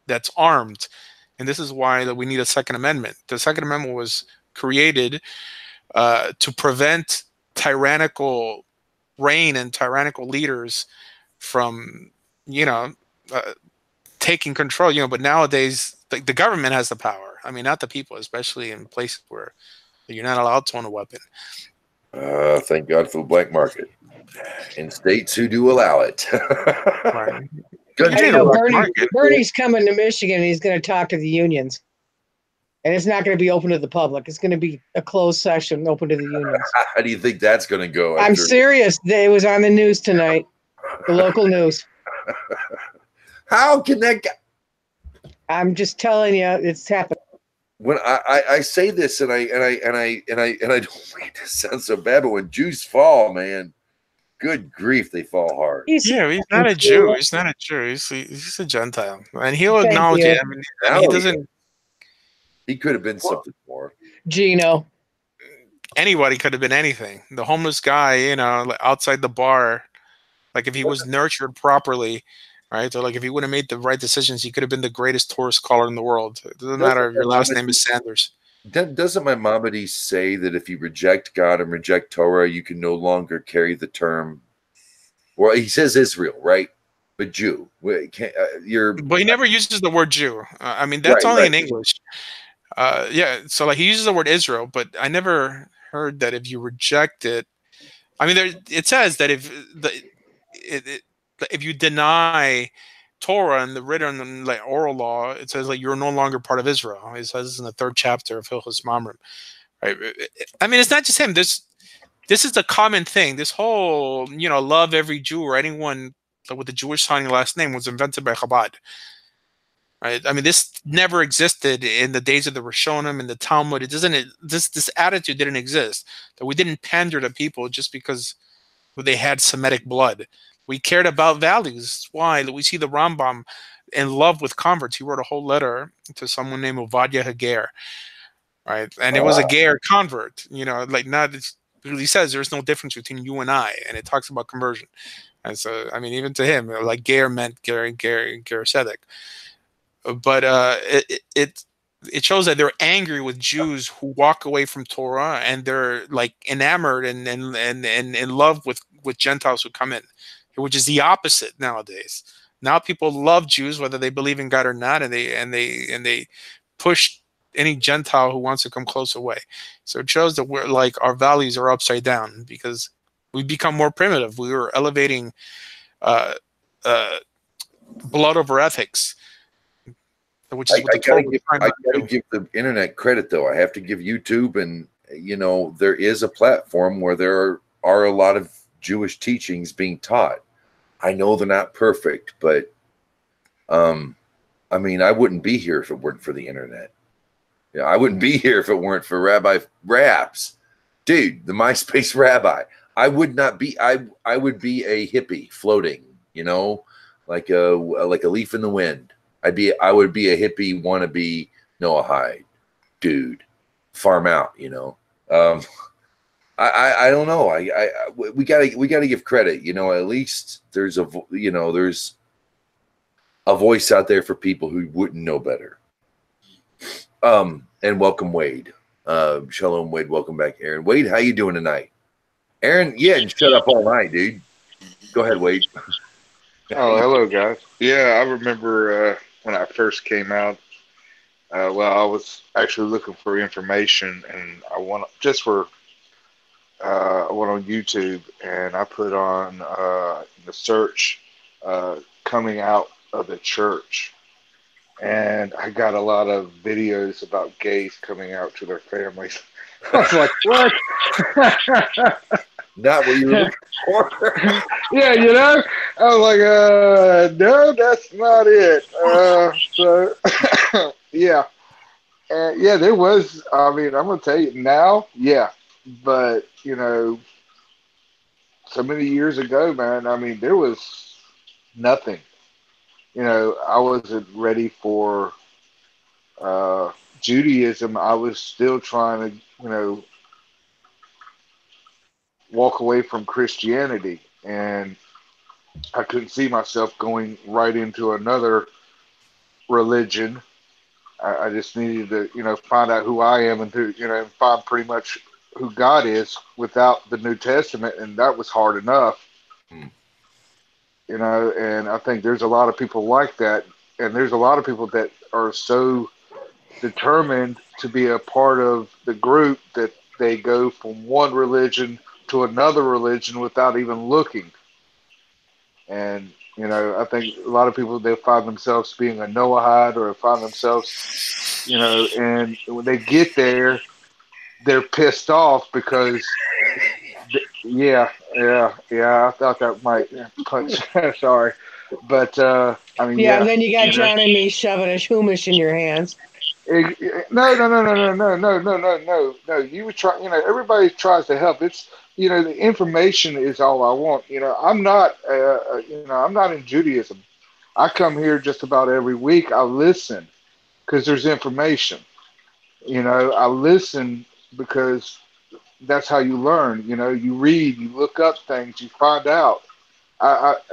that's armed, and this is why that we need a Second Amendment. The Second Amendment was created to prevent tyrannical reign and tyrannical leaders from taking control. But nowadays the government has the power. I mean, not the people, especially in places where you're not allowed to own a weapon. Thank God for the black market in states who do allow it. Right. I know Bernie's coming to Michigan, and he's going to talk to the unions, and it's not going to be open to the public. It's going to be a closed session open to the unions. How do you think that's going to go? I'm serious. It was on the news tonight, the local news. How can that guy? I'm just telling you, it's happening. When I say this, and I don't mean to sound so bad, but when Jews fall, man, good grief, they fall hard. He's not a Jew. He's not a Jew. He's a Gentile, and he'll acknowledge it. I mean, he doesn't. He could have been something more. Gino. Anybody could have been anything. The homeless guy, outside the bar, like if he was nurtured properly, right? Or like if he would have made the right decisions, he could have been the greatest tourist caller in the world. It doesn't matter if your last name is Sanders. Doesn't Maimonides say that if you reject God and reject Torah, you can no longer carry the term? Well, he says Israel, right? But Jew. But he never uses the word Jew. I mean, that's only in English. Yeah, so like he uses the word Israel, but I never heard that if you reject it. I mean, it says that if you deny Torah and the written and like oral law, it says like you're no longer part of Israel. It says in the 3rd chapter of Hilchos Mamrim. Right? I mean, it's not just him. This is a common thing. This whole love every Jew or anyone with a Jewish sounding last name was invented by Chabad. Right? I mean, this never existed in the days of the Rishonim and the Talmud. It doesn't. This attitude didn't exist. That we didn't pander to people just because they had Semitic blood. We cared about values. Why? We see the Rambam in love with converts. He wrote a whole letter to someone named Ovadia Hager, right? And it was a Ger convert. Like not. He says there's no difference between you and I, and it talks about conversion. And so, I mean, even to him, like Ger meant Ger Sedek. But it shows that they're angry with Jews who walk away from Torah, and they're like enamored and in love with Gentiles who come in, which is the opposite nowadays. Now people love Jews whether they believe in God or not, and they push any Gentile who wants to come close away. So it shows that we're like our values are upside down because we become more primitive. We were elevating blood over ethics. Which is I gotta give the internet credit, though. I have to give YouTube, and there is a platform where there are a lot of Jewish teachings being taught. I know they're not perfect, but I mean, I wouldn't be here if it weren't for the internet. Yeah, I wouldn't be here if it weren't for Rabbi Raps, dude, the MySpace rabbi. I would not be. I would be a hippie floating, like a leaf in the wind. I would be a hippie wannabe Noah Hyde, dude. Farm out, I don't know. We gotta give credit. You know, at least there's there's a voice out there for people who wouldn't know better. And welcome Wade. Shalom Wade. Welcome back, Aaron. Wade, how you doing tonight? Aaron, yeah, and shut up all night, dude. Go ahead, Wade. Oh, hello, guys. Yeah, I remember when I first came out. Well, I was actually looking for information, and I went on YouTube, and I put on the search coming out of the church, and I got a lot of videos about gays coming out to their families. I was like, what? Not what you were looking for. Yeah, you know, I was like, no, that's not it. So, yeah. Yeah, there was, I mean, I'm going to tell you now, yeah. But, you know, so many years ago, man, I mean, there was nothing. You know, I wasn't ready for Judaism. I was still trying to, you know, walk away from Christianity. And I couldn't see myself going right into another religion. I just needed to, you know, find out who I am and who, you know, find pretty much who God is without the New Testament, and that was hard enough. You know, and I think there's a lot of people like that, and there's a lot of people that are so determined to be a part of the group that they go from one religion to another religion without even looking. And, you know, I think a lot of people, they find themselves being a Noahide or find themselves, you know, and when they get there, they're pissed off because, I thought that might punch. Sorry. But, I mean, Yeah, yeah. and then you got You know, John and me shoving a humish in your hands. No. You would try. You know, everybody tries to help. It's, you know, the information is all I want. You know, I'm not. I'm not in Judaism. I come here just about every week. I listen because there's information. You know, I listen because that's how you learn. You know, you read, you look up things, you find out.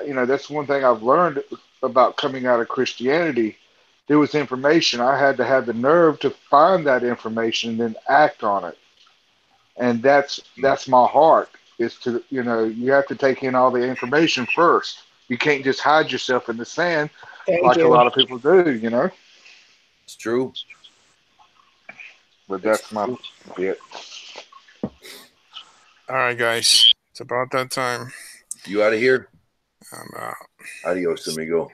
You know, that's one thing I've learned about coming out of Christianity. There was information. I had to have the nerve to find that information and then act on it. And that's my heart, is to, you know, you have to take in all the information first. You can't just hide yourself in the sand Thank like a you. lot of people do, you know. It's true. But that's my bit. All right, guys. It's about that time. You out of here? I'm out. Adios, amigo.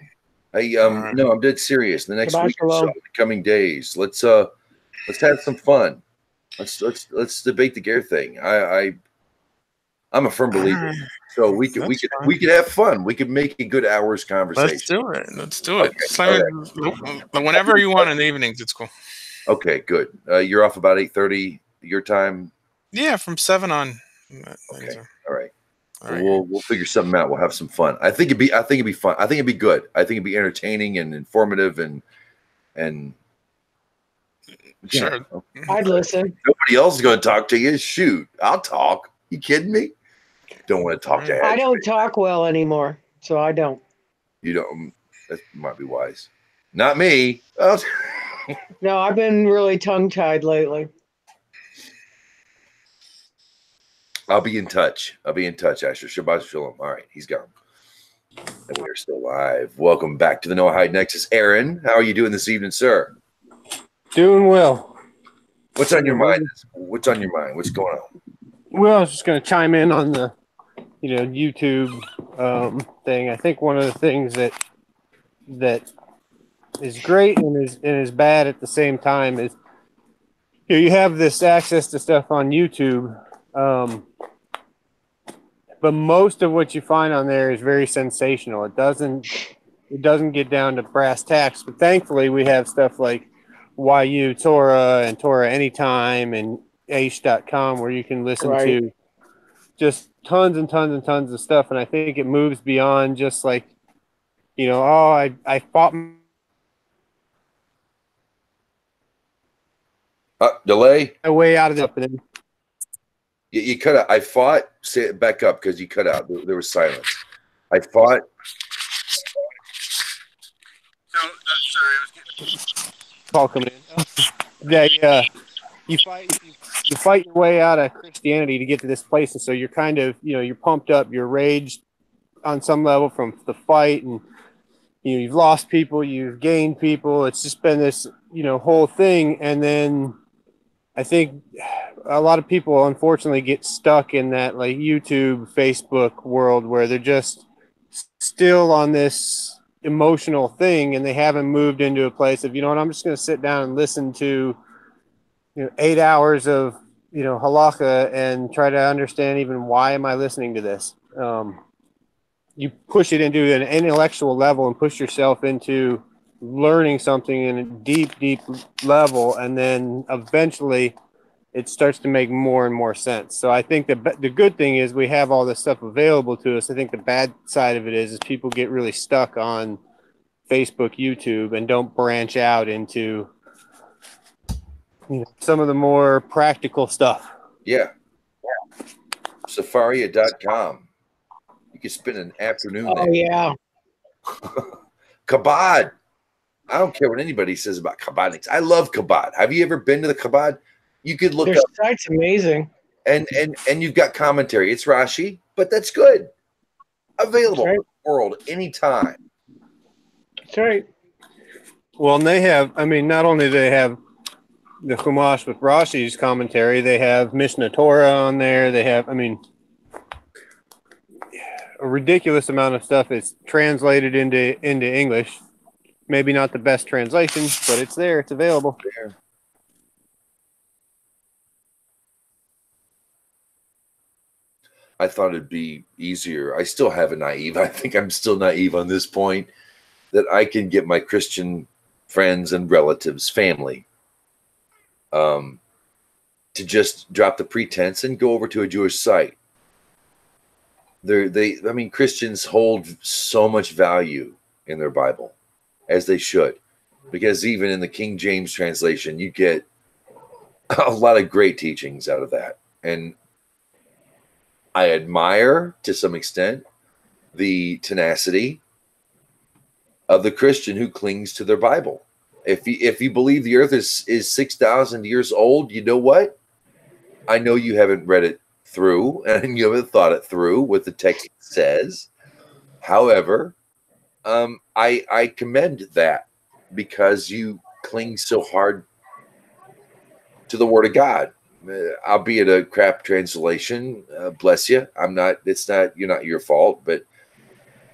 Hey, right. no, I'm dead serious. The next Goodbye, week or so, Shalom. the coming days, let's have some fun. Let's debate the gear thing. I'm a firm believer. So we could have fun. We could make a good hours conversation. Let's do it. Whenever you want in the evenings, it's cool. Okay, good. You're off about 8:30 your time. Yeah, from 7 on. Okay, all right. All right. We'll figure something out. We'll have some fun. I think it'd be fun. I think it'd be good. I think it'd be entertaining and informative and Sure. Yeah. I'd listen. Nobody else is going to talk to you. Shoot, I'll talk. You kidding me? Don't want to talk to I don't talk well anymore, so I don't. You don't. That might be wise. Not me. Oh. No, I've been really tongue-tied lately. I'll be in touch. Asher. Shabbat Shalom. All right, he's gone. And we're still live. Welcome back to the Noahide Nexus. Aaron, how are you doing this evening, sir? Doing well. What's on your mind? What's on your mind? What's going on? Well, I was just going to chime in on the, YouTube thing. I think one of the things that is great and is bad at the same time is you have this access to stuff on YouTube, but most of what you find on there is very sensational. It doesn't get down to brass tacks. But thankfully, we have stuff like YU Torah and Torah Anytime and Aish.com where you can listen to just tons and tons and tons of stuff. And I think it moves beyond just like, I fought Delay my way out of it. You cut out. I fought. Say it back up because you cut out. There was silence. I fought. No, I'm sorry, I was getting a call coming in. Yeah. You fight your way out of Christianity to get to this place, and so you're kind of, you're pumped up, you're raged on some level from the fight, and you've lost people, you've gained people. It's just been this whole thing, and then I think a lot of people unfortunately get stuck in that like YouTube, Facebook world where they're just still on this emotional thing, and they haven't moved into a place of, I'm just going to sit down and listen to 8 hours of halakha and try to understand even why am I listening to this. You push it into an intellectual level and push yourself into learning something in a deep level, and then eventually it starts to make more and more sense. So I think the good thing is we have all this stuff available to us. I think the bad side of it is people get really stuck on Facebook, YouTube, and don't branch out into some of the more practical stuff. Yeah. Safaria.com. You can spend an afternoon there. Oh, yeah. Kabod. I don't care what anybody says about Kabodniks. I love Kabod. Have you ever been to the Kabod? You could look Their up. site's amazing. And you've got commentary. It's Rashi, but that's good. Available That's right. in the world anytime. That's right. Well, and they have, not only do they have the Chumash with Rashi's commentary, they have Mishnah Torah on there. They have, a ridiculous amount of stuff is translated into English. Maybe not the best translation, but it's there. It's available. There. I thought it'd be easier. I still have a naive. I think I'm still naive on this point, that I can get my Christian friends and relatives, family, to just drop the pretense and go over to a Jewish site. Christians hold so much value in their Bible, as they should, because even in the King James translation, you get a lot of great teachings out of that. And I admire, to some extent, the tenacity of the Christian who clings to their Bible. If you believe the earth is 6,000 years old, you know what? I know you haven't read it through and you haven't thought it through what the text says. However, I commend that, because you cling so hard to the Word of God. Albeit a crap translation, bless you. You're not your fault, but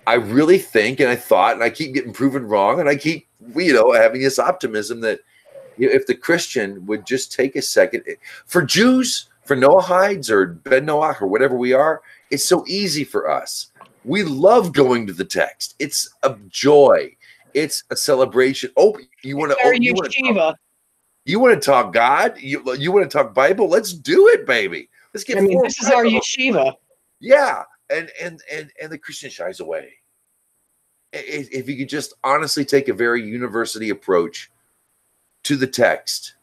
I really think, and I thought, and I keep getting proven wrong, and I keep, having this optimism that if the Christian would just take a second, for Jews, for Noahides or Ben Noach or whatever we are, it's so easy for us. We love going to the text. It's a joy. It's a celebration. You want to talk God? You want to talk Bible? Let's do it, baby. Let's get. This is our yeshiva. Yeah, and the Christian shies away. If you could just honestly take a very university approach to the text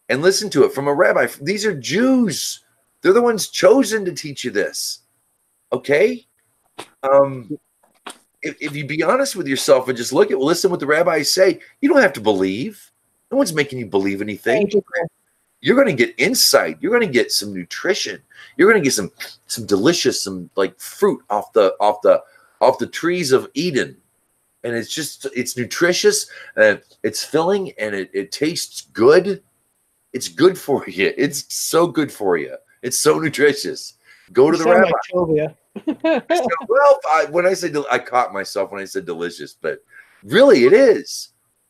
and listen to it from a rabbi. These are Jews. They're the ones chosen to teach you this. Okay? If you be honest with yourself and just listen what the rabbis say, you don't have to believe. No one's making you believe anything. You're going to get insight. You're going to get some nutrition. You're going to get some delicious, some like fruit off the trees of Eden. And it's nutritious and it's filling and it tastes good. It's good for you. It's so good for you. It's so nutritious. Go to the rabbi. I caught myself when I said delicious, but really it is.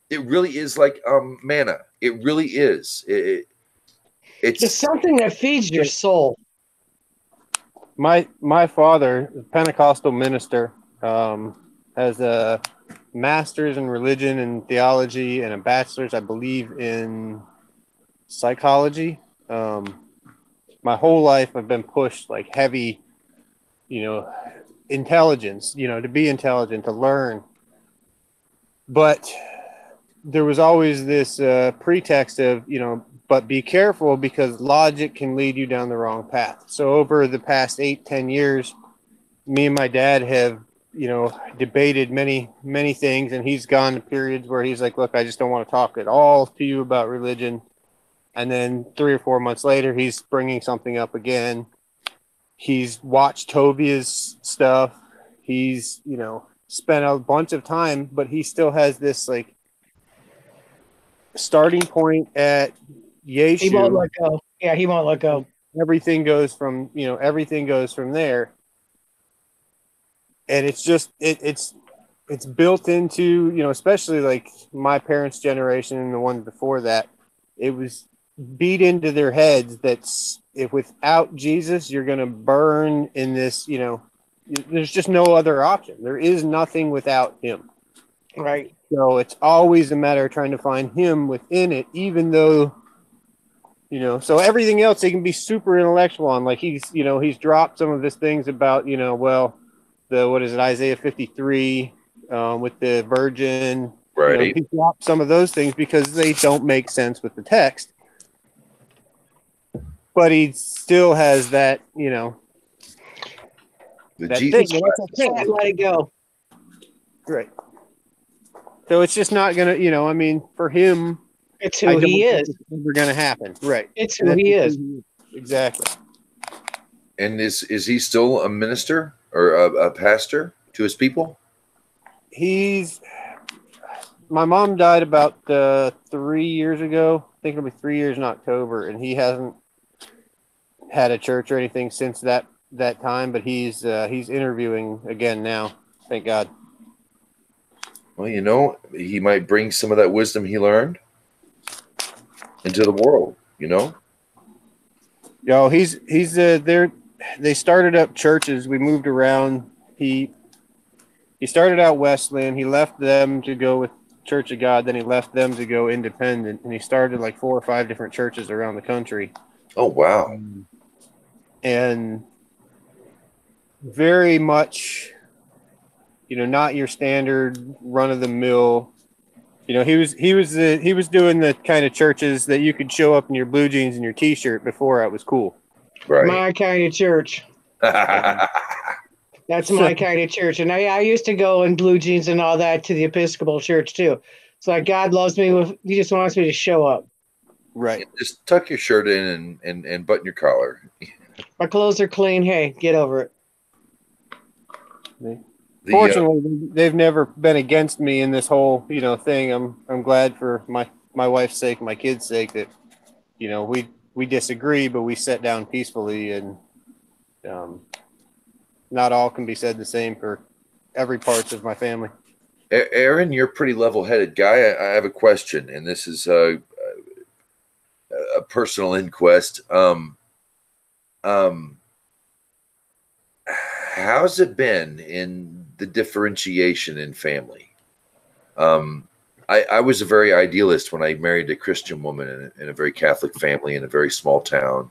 It really is like manna. It really is. It's something that feeds your soul. My father, a Pentecostal minister, has a master's in religion and theology and a bachelor's, I believe, in psychology. My whole life I've been pushed like heavy, intelligence, to be intelligent, to learn. But there was always this pretext of, but be careful because logic can lead you down the wrong path. So over the past 8-10 years, me and my dad have, debated many things, and he's gone to periods where he's like, look, I just don't want to talk at all to you about religion. And then 3 or 4 months later, he's bringing something up again. He's watched Tobia's stuff. He's, spent a bunch of time, but he still has this like starting point at Yeshu. He won't let go. Yeah, he won't let go. Everything goes from there. And it's just it's built into, especially like my parents' generation and the ones before that, it was beat into their heads that if without Jesus, you're going to burn in this, there's just no other option. There is nothing without him. Right. So it's always a matter of trying to find him within it, even though, so everything else they can be super intellectual on. Like he's dropped some of his things about, Isaiah 53 with the virgin. Right. He dropped some of those things because they don't make sense with the text. But he still has that, The that Jesus thing. Can't let it go. Right. So it's just not going to, for him, It's who he is. It's never going to happen. Right. It's who he is. Exactly. And is he still a minister or a pastor to his people? My mom died about 3 years ago. I think it'll be 3 years in October, and he hasn't had a church or anything since that time. But he's interviewing again now. Thank God. Well, he might bring some of that wisdom he learned into the world. He's there. They started up churches. We moved around. He started out Wesleyan. He left them to go with Church of God. Then he left them to go independent, and he started like 4 or 5 different churches around the country. Oh, wow. And very much, not your standard run of the mill. He was doing the kind of churches that you could show up in your blue jeans and your t-shirt before it was cool. Right. My kind of church. That's my kind of church. And I used to go in blue jeans and all that to the Episcopal church too. It's like God loves me. He just wants me to show up. Right. Just tuck your shirt in and button your collar. My clothes are clean. Hey, get over it. Fortunately, they've never been against me in this whole, thing. I'm glad for my wife's sake, my kids' sake that, we disagree, but we sit down peacefully, and not all can be said the same for every parts of my family. Aaron, you're a pretty level-headed guy. I have a question, and this is a personal inquest. How's it been in the differentiation in family? I was a very idealist when I married a Christian woman in a very Catholic family in a very small town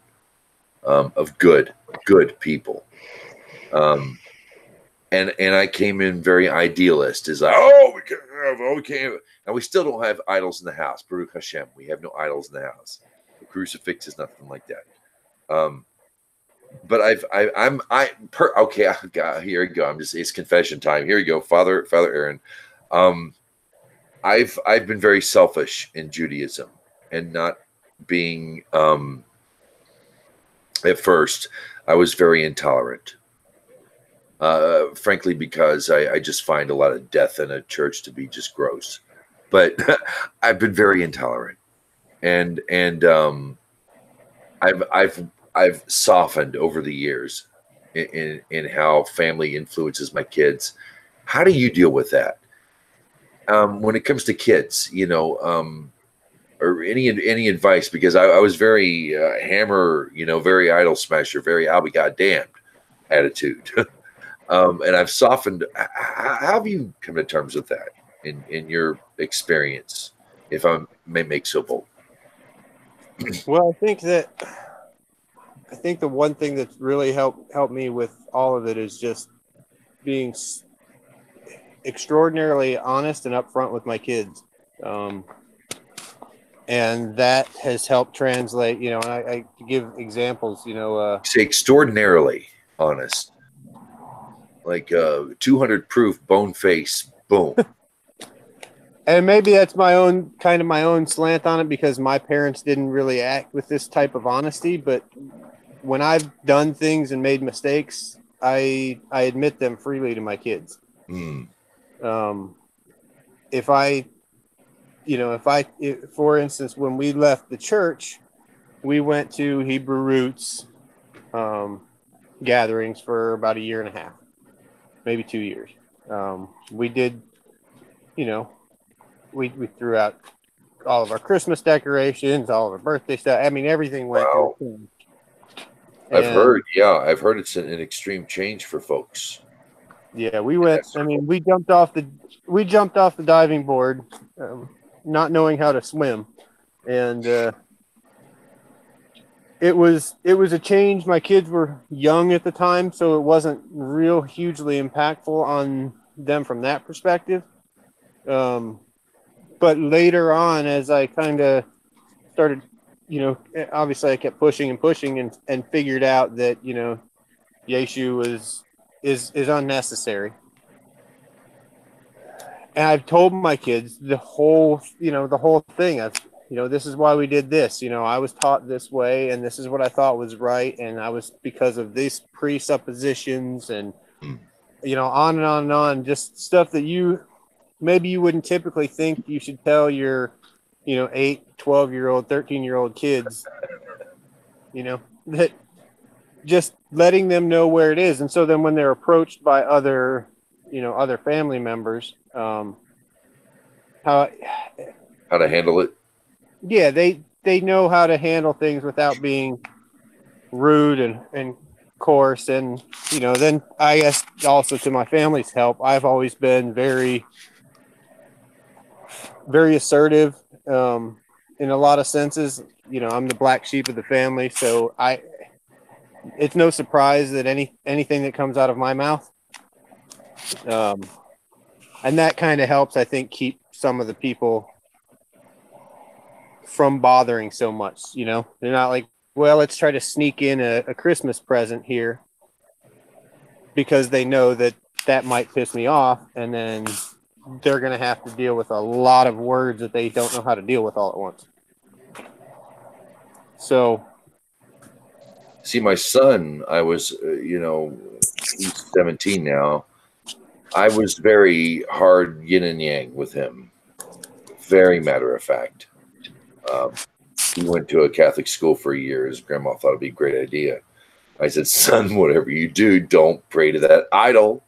of good people. And I came in very idealist. Is like, we can't. And we still don't have idols in the house. Baruch Hashem, we have no idols in the house. The crucifix is nothing like that. But okay. Here we go. It's confession time. Here you go, Father Aaron. I've been very selfish in Judaism and not being. At first, I was very intolerant. Frankly, because I just find a lot of death in a church to be just gross. But I've been very intolerant, and I've softened over the years in how family influences my kids. How do you deal with that when it comes to kids? Or any advice? Because I was very hammer, very idol smasher, very I'll be goddamned attitude. And I've softened. How have you come to terms with that in your experience, if I may make so bold? Well, I think the one thing that's really helped me with all of it is just being extraordinarily honest and upfront with my kids. and that has helped translate. You know, and I give examples. You know, say extraordinarily honest, like 200 proof bone face, boom. And maybe that's my own slant on it, because my parents didn't really act with this type of honesty. But when I've done things and made mistakes, I admit them freely to my kids. If for instance, when we left the church, we went to Hebrew Roots gatherings for about a year and a half, maybe 2 years. We did, you know, we threw out all of our Christmas decorations, all of our birthday stuff. I mean, everything went through. I've heard it's an extreme change for folks. Yeah, we went. I mean, we jumped off the diving board, not knowing how to swim, and it was a change. My kids were young at the time, so it wasn't real hugely impactful on them from that perspective. But later on, as I kind of started, you know, obviously I kept pushing and figured out that, you know, Yeshu is unnecessary. And I've told my kids the whole thing. This is why we did this. You know, I was taught this way, and this is what I thought was right. And I was, because of these presuppositions and, you know, on and on and on, just stuff that maybe you wouldn't typically think you should tell your, you know, 8, 12-year-old, 13-year-old kids, you know, that just letting them know where it is. And so then when they're approached by other family members, how to handle it. Yeah, they know how to handle things without being rude and coarse. And, you know, then I guess also to my family's help, I've always been very, very assertive in a lot of senses. You know, I'm the black sheep of the family, so it's no surprise that anything that comes out of my mouth, and that kind of helps, I think, keep some of the people from bothering so much. You know, they're not like, well, let's try to sneak in a Christmas present here, because they know that might piss me off, and then they're going to have to deal with a lot of words that they don't know how to deal with all at once. So, see, my son, I was, he's 17 now. I was very hard yin and yang with him. Very matter of fact. He went to a Catholic school for a year. His grandma thought it'd be a great idea. I said, son, whatever you do, don't pray to that idol.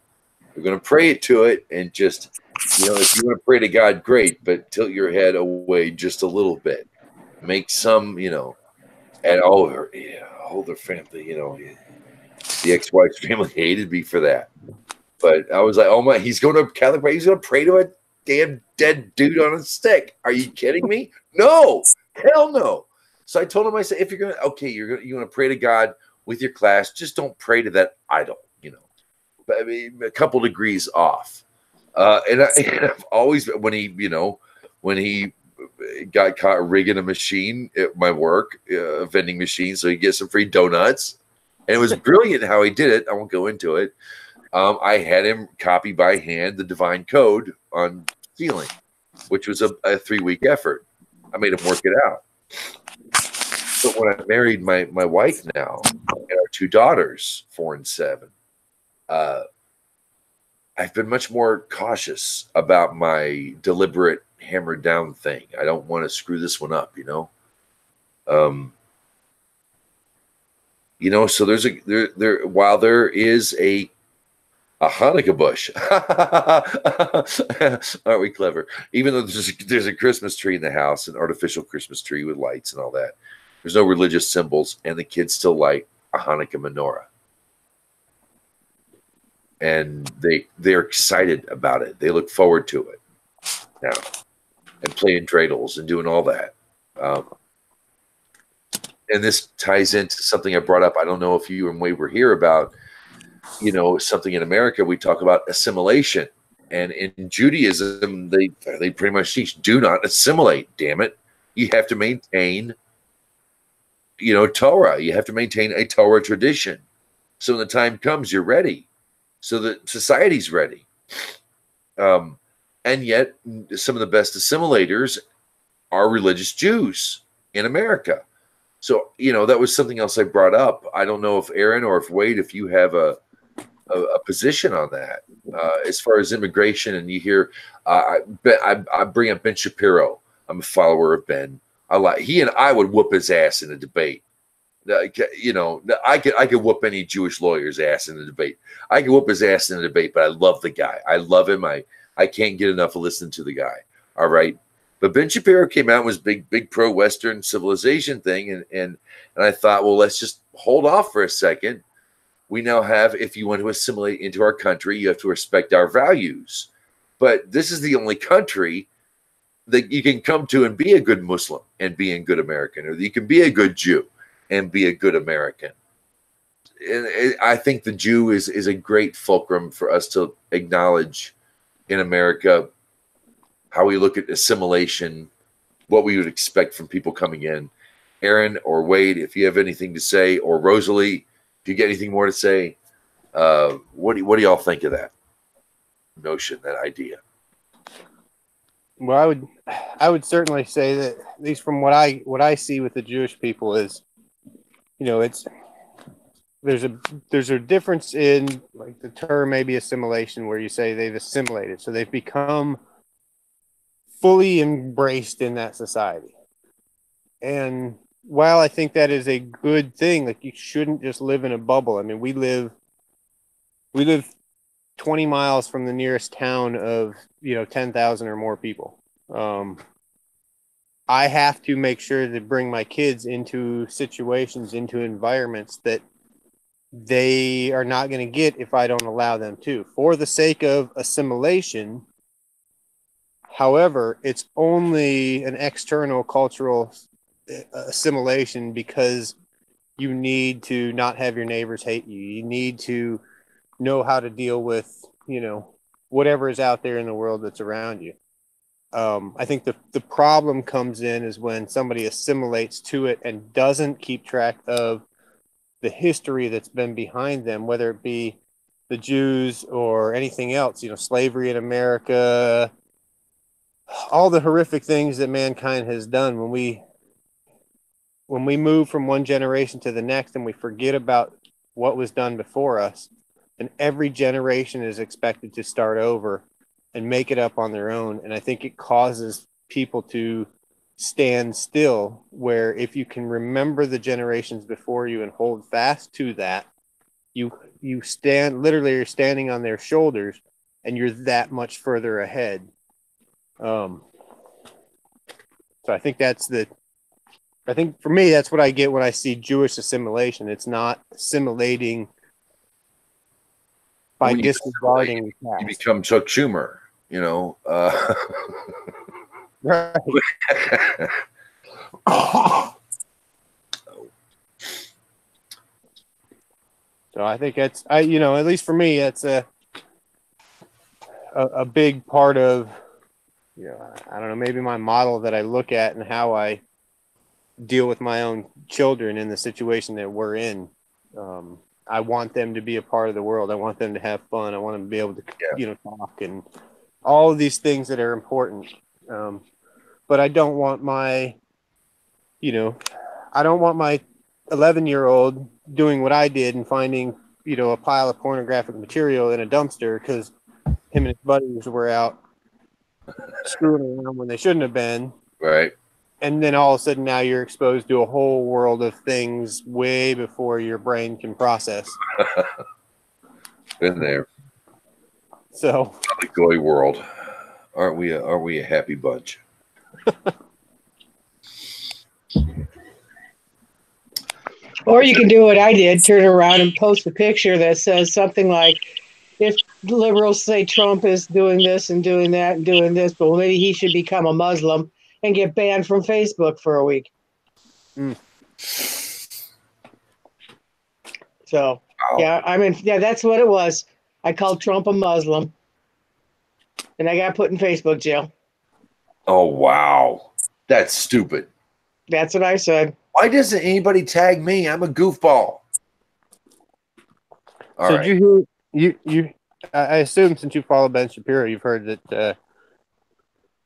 You're going to pray to it, and just, you know, if you want to pray to God, great, but tilt your head away just a little bit. Make some, you know, and all their family, you know, the ex-wife's family hated me for that. But I was like, oh my, he's going to a Catholic prayer. He's going to pray to a damn dead dude on a stick. Are you kidding me? No, hell no. So I told him, I said, if you're going to, you want to pray to God with your class, just don't pray to that idol, you know. But I mean, a couple degrees off. And I've always, when he got caught rigging a machine at my work, a vending machine, so he gets some free donuts. And it was brilliant how he did it. I won't go into it. I had him copy by hand the divine code on stealing, which was a 3-week effort. I made him work it out. But when I married my wife now, and our 2 daughters, 4 and 7, I've been much more cautious about my deliberate hammered down thing. I don't want to screw this one up, you know. So while there is a Hanukkah bush, aren't we clever? Even though there's a Christmas tree in the house, an artificial Christmas tree with lights and all that, there's no religious symbols, and the kids still light a Hanukkah menorah. And they're excited about it. They look forward to it now, and playing dreidels and doing all that. And this ties into something I brought up. I don't know if you and Wade were here about, you know, something in America. We talk about assimilation, and in Judaism, they pretty much teach, do not assimilate. Damn it, You have to maintain, Torah. You have to maintain a Torah tradition. So when the time comes, you're ready. So that society's ready. And yet, some of the best assimilators are religious Jews in America. So, that was something else I brought up. I don't know if Aaron or if Wade, if you have a position on that. As far as immigration, and you hear, I bring up Ben Shapiro. I'm a follower of Ben. He and I would whoop his ass in a debate. I could whoop any Jewish lawyer's ass in a debate. I could whoop his ass in a debate, but I love the guy. I love him. I can't get enough of listening to the guy. All right. But Ben Shapiro came out and was big pro-Western civilization thing. And I thought, well, let's just hold off for a second. We now have, if you want to assimilate into our country, you have to respect our values. But this is the only country that you can come to and be a good Muslim and be a good American, or you can be a good Jew and be a good American. And I think the Jew is a great fulcrum for us to acknowledge in America, how we look at assimilation, what we would expect from people coming in. Aaron or Wade, if you have anything to say, or Rosalie, if you get anything more to say, what do y'all think of that notion, that idea? Well, I would certainly say that, at least from what I see with the Jewish people, is, there's a difference in, like, the term maybe assimilation, where you say they've assimilated, so they've become fully embraced in that society. And while I think that is a good thing, like, you shouldn't just live in a bubble. I mean, we live 20 miles from the nearest town of 10,000 or more people. I have to make sure to bring my kids into situations, into environments that they are not going to get if I don't allow them to, for the sake of assimilation. However, it's only an external cultural assimilation because you need to not have your neighbors hate you. You need to know how to deal with, whatever is out there in the world that's around you. I think the problem comes in is when somebody assimilates to it and doesn't keep track of the history that's been behind them, whether it be the Jews or anything else, slavery in America, all the horrific things that mankind has done. When we move from one generation to the next and we forget about what was done before us, and every generation is expected to start over and make it up on their own. And I think it causes people to stand still, where if you can remember the generations before you and hold fast to that, you stand, literally you're standing on their shoulders, and you're that much further ahead. So I think for me, that's what I get when I see Jewish assimilation. It's not assimilating by disregarding the past. You become Chuck Schumer, Right. So I think at least for me, that's a big part of, I don't know, maybe my model that I look at and how I deal with my own children in the situation that we're in. I want them to be a part of the world. I want them to have fun. I want them to be able to, talk and all of these things that are important. But I don't want my 11-year-old doing what I did and finding, a pile of pornographic material in a dumpster because him and his buddies were out screwing around when they shouldn't have been. Right. And then all of a sudden now you're exposed to a whole world of things way before your brain can process. Been there. So the goy world. Aren't we a happy bunch? Or you can do what I did, turn around and post a picture that says something like, if liberals say Trump is doing this and doing that and doing this, but maybe he should become a Muslim and get banned from Facebook for a week. So, that's what it was. I called Trump a Muslim, and I got put in Facebook jail. Oh, wow. That's stupid. That's what I said. Why doesn't anybody tag me? I'm a goofball. All So right. did you I assume since you follow Ben Shapiro, you've heard that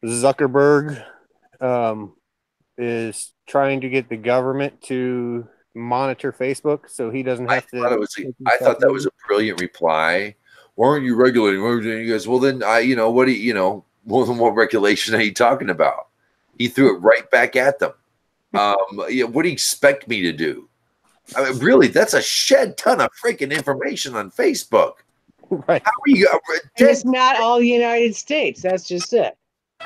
Zuckerberg is trying to get the government to monitor Facebook so he doesn't have to. I thought that was a brilliant reply. Why aren't you regulating? What are you doing? He goes, well, then what regulation are you talking about? He threw it right back at them. What do you expect me to do? I mean, really, that's a shed ton of freaking information on Facebook. Right. How are you? And it's not all the United States. That's just it.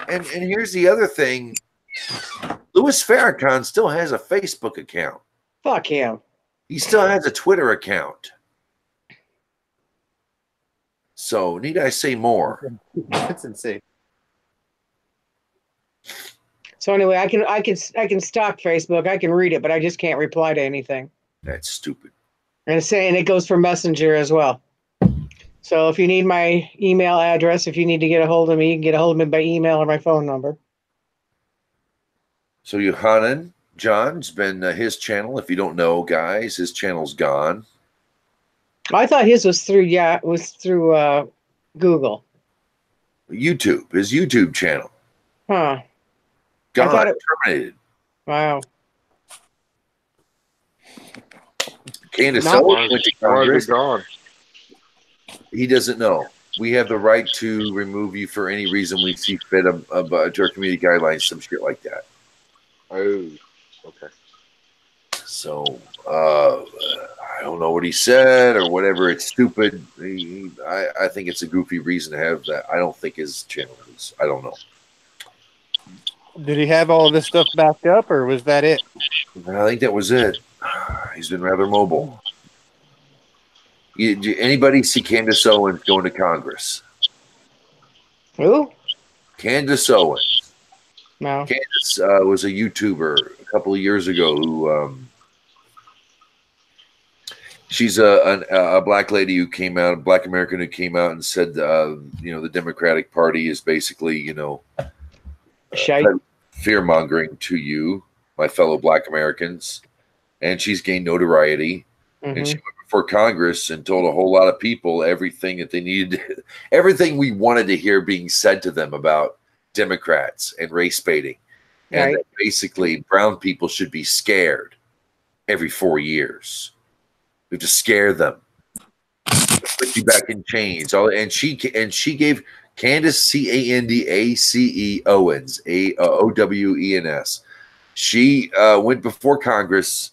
And here's the other thing. Louis Farrakhan still has a Facebook account. Fuck him. He still has a Twitter account. So, need I say more? That's insane. So anyway, I can stalk Facebook. I can read it, but I just can't reply to anything. That's stupid. And saying it goes for Messenger as well. So if you need my email address, if you need to get a hold of me, you can get a hold of me by email or my phone number. So Yohanan John's been his channel. If you don't know, guys, his channel's gone. I thought his was through Google. YouTube, his YouTube channel. Huh. Gone, terminated. Wow. Candace Why Owens went to is Congress. it gone? He doesn't know. We have the right to remove you for any reason we see fit to our community guidelines, some shit like that. Oh, okay. So, I don't know what he said or whatever. It's stupid. I think it's a goofy reason to have that. I don't think his channel is. I don't know. Did he have all this stuff backed up, or was that it? I think that was it. He's been rather mobile. Anybody see Candace Owens going to Congress? Who? Candace Owens. No. Candace was a YouTuber a couple of years ago who she's a black lady who came out, a black American who came out and said, the Democratic Party is basically, fear mongering to you, my fellow black Americans. And she's gained notoriety. Mm-hmm. And she went before Congress and told a whole lot of people everything that they needed, everything we wanted to hear being said to them about Democrats and race baiting. And that basically brown people should be scared every 4 years. We have to scare them. Put you back in chains. And she gave Candace Candace Owens, Owens. She went before Congress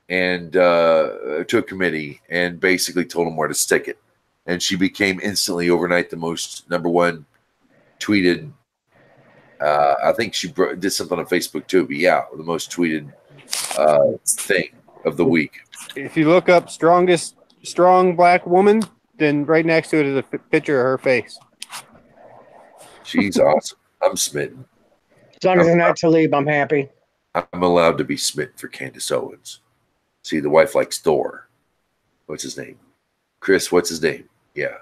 and to a committee and basically told them where to stick it. And she became instantly overnight the most #1 tweeted. I think she did something on Facebook too, but yeah, the most tweeted thing of the week. If you look up strong black woman, then right next to it is a picture of her face. She's awesome. I'm smitten. As long as it's not Talib, I'm happy. I'm allowed to be smitten for Candace Owens. See, the wife likes Thor. What's his name? Chris, what's his name? Yeah.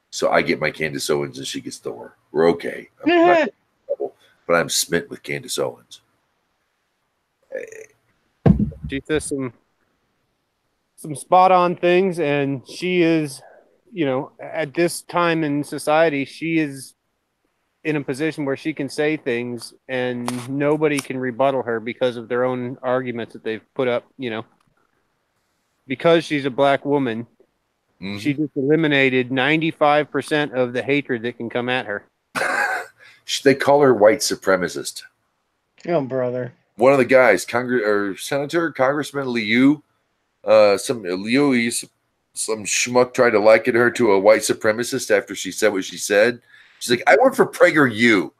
So I get my Candace Owens and she gets Thor. We're okay. I'm not in trouble, but I'm smitten with Candace Owens. She says some spot on things, and she is, at this time in society, she is in a position where she can say things and nobody can rebuttal her because of their own arguments that they've put up, because she's a black woman. Mm-hmm. She just eliminated 95% of the hatred that can come at her. They call her white supremacist. Oh, brother. One of the guys, Congressman Liu, some schmuck tried to liken her to a white supremacist after she said what she said. She's like, I work for PragerU.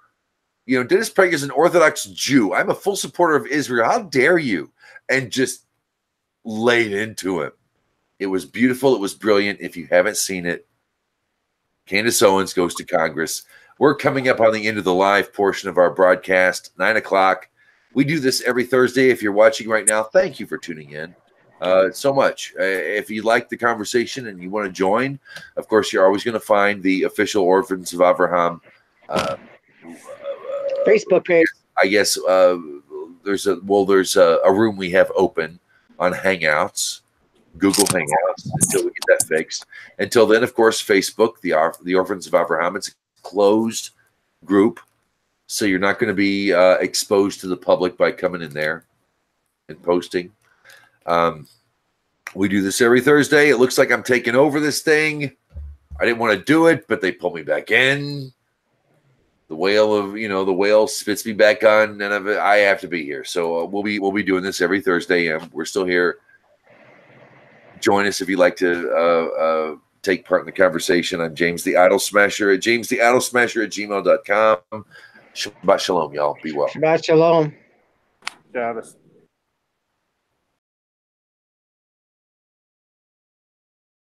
Dennis Prager is an Orthodox Jew. I'm a full supporter of Israel. How dare you? And just laid into him. It was beautiful. It was brilliant. If you haven't seen it, Candace Owens goes to Congress. We're coming up on the end of the live portion of our broadcast, 9 o'clock. We do this every Thursday. If you're watching right now, thank you for tuning in so much. If you like the conversation and you want to join, of course, you're always going to find the official Orphans of Avraham Facebook page. I guess there's a room we have open on Hangouts, Google Hangouts, until we get that fixed. Until then, of course, Facebook, the Orphans of Avraham. It's a closed group, so you're not going to be exposed to the public by coming in there and posting. We do this every Thursday. It looks like I'm taking over this thing. I didn't want to do it, but they pull me back in. The whale spits me back on, and I have to be here. So we'll be doing this every Thursday, and we're still here. Join us if you'd like to take part in the conversation. I'm James the Idol Smasher at jamestheidolsmasher@gmail.com. Shabbat shalom, y'all. Be well. Shabbat shalom. Shabbos.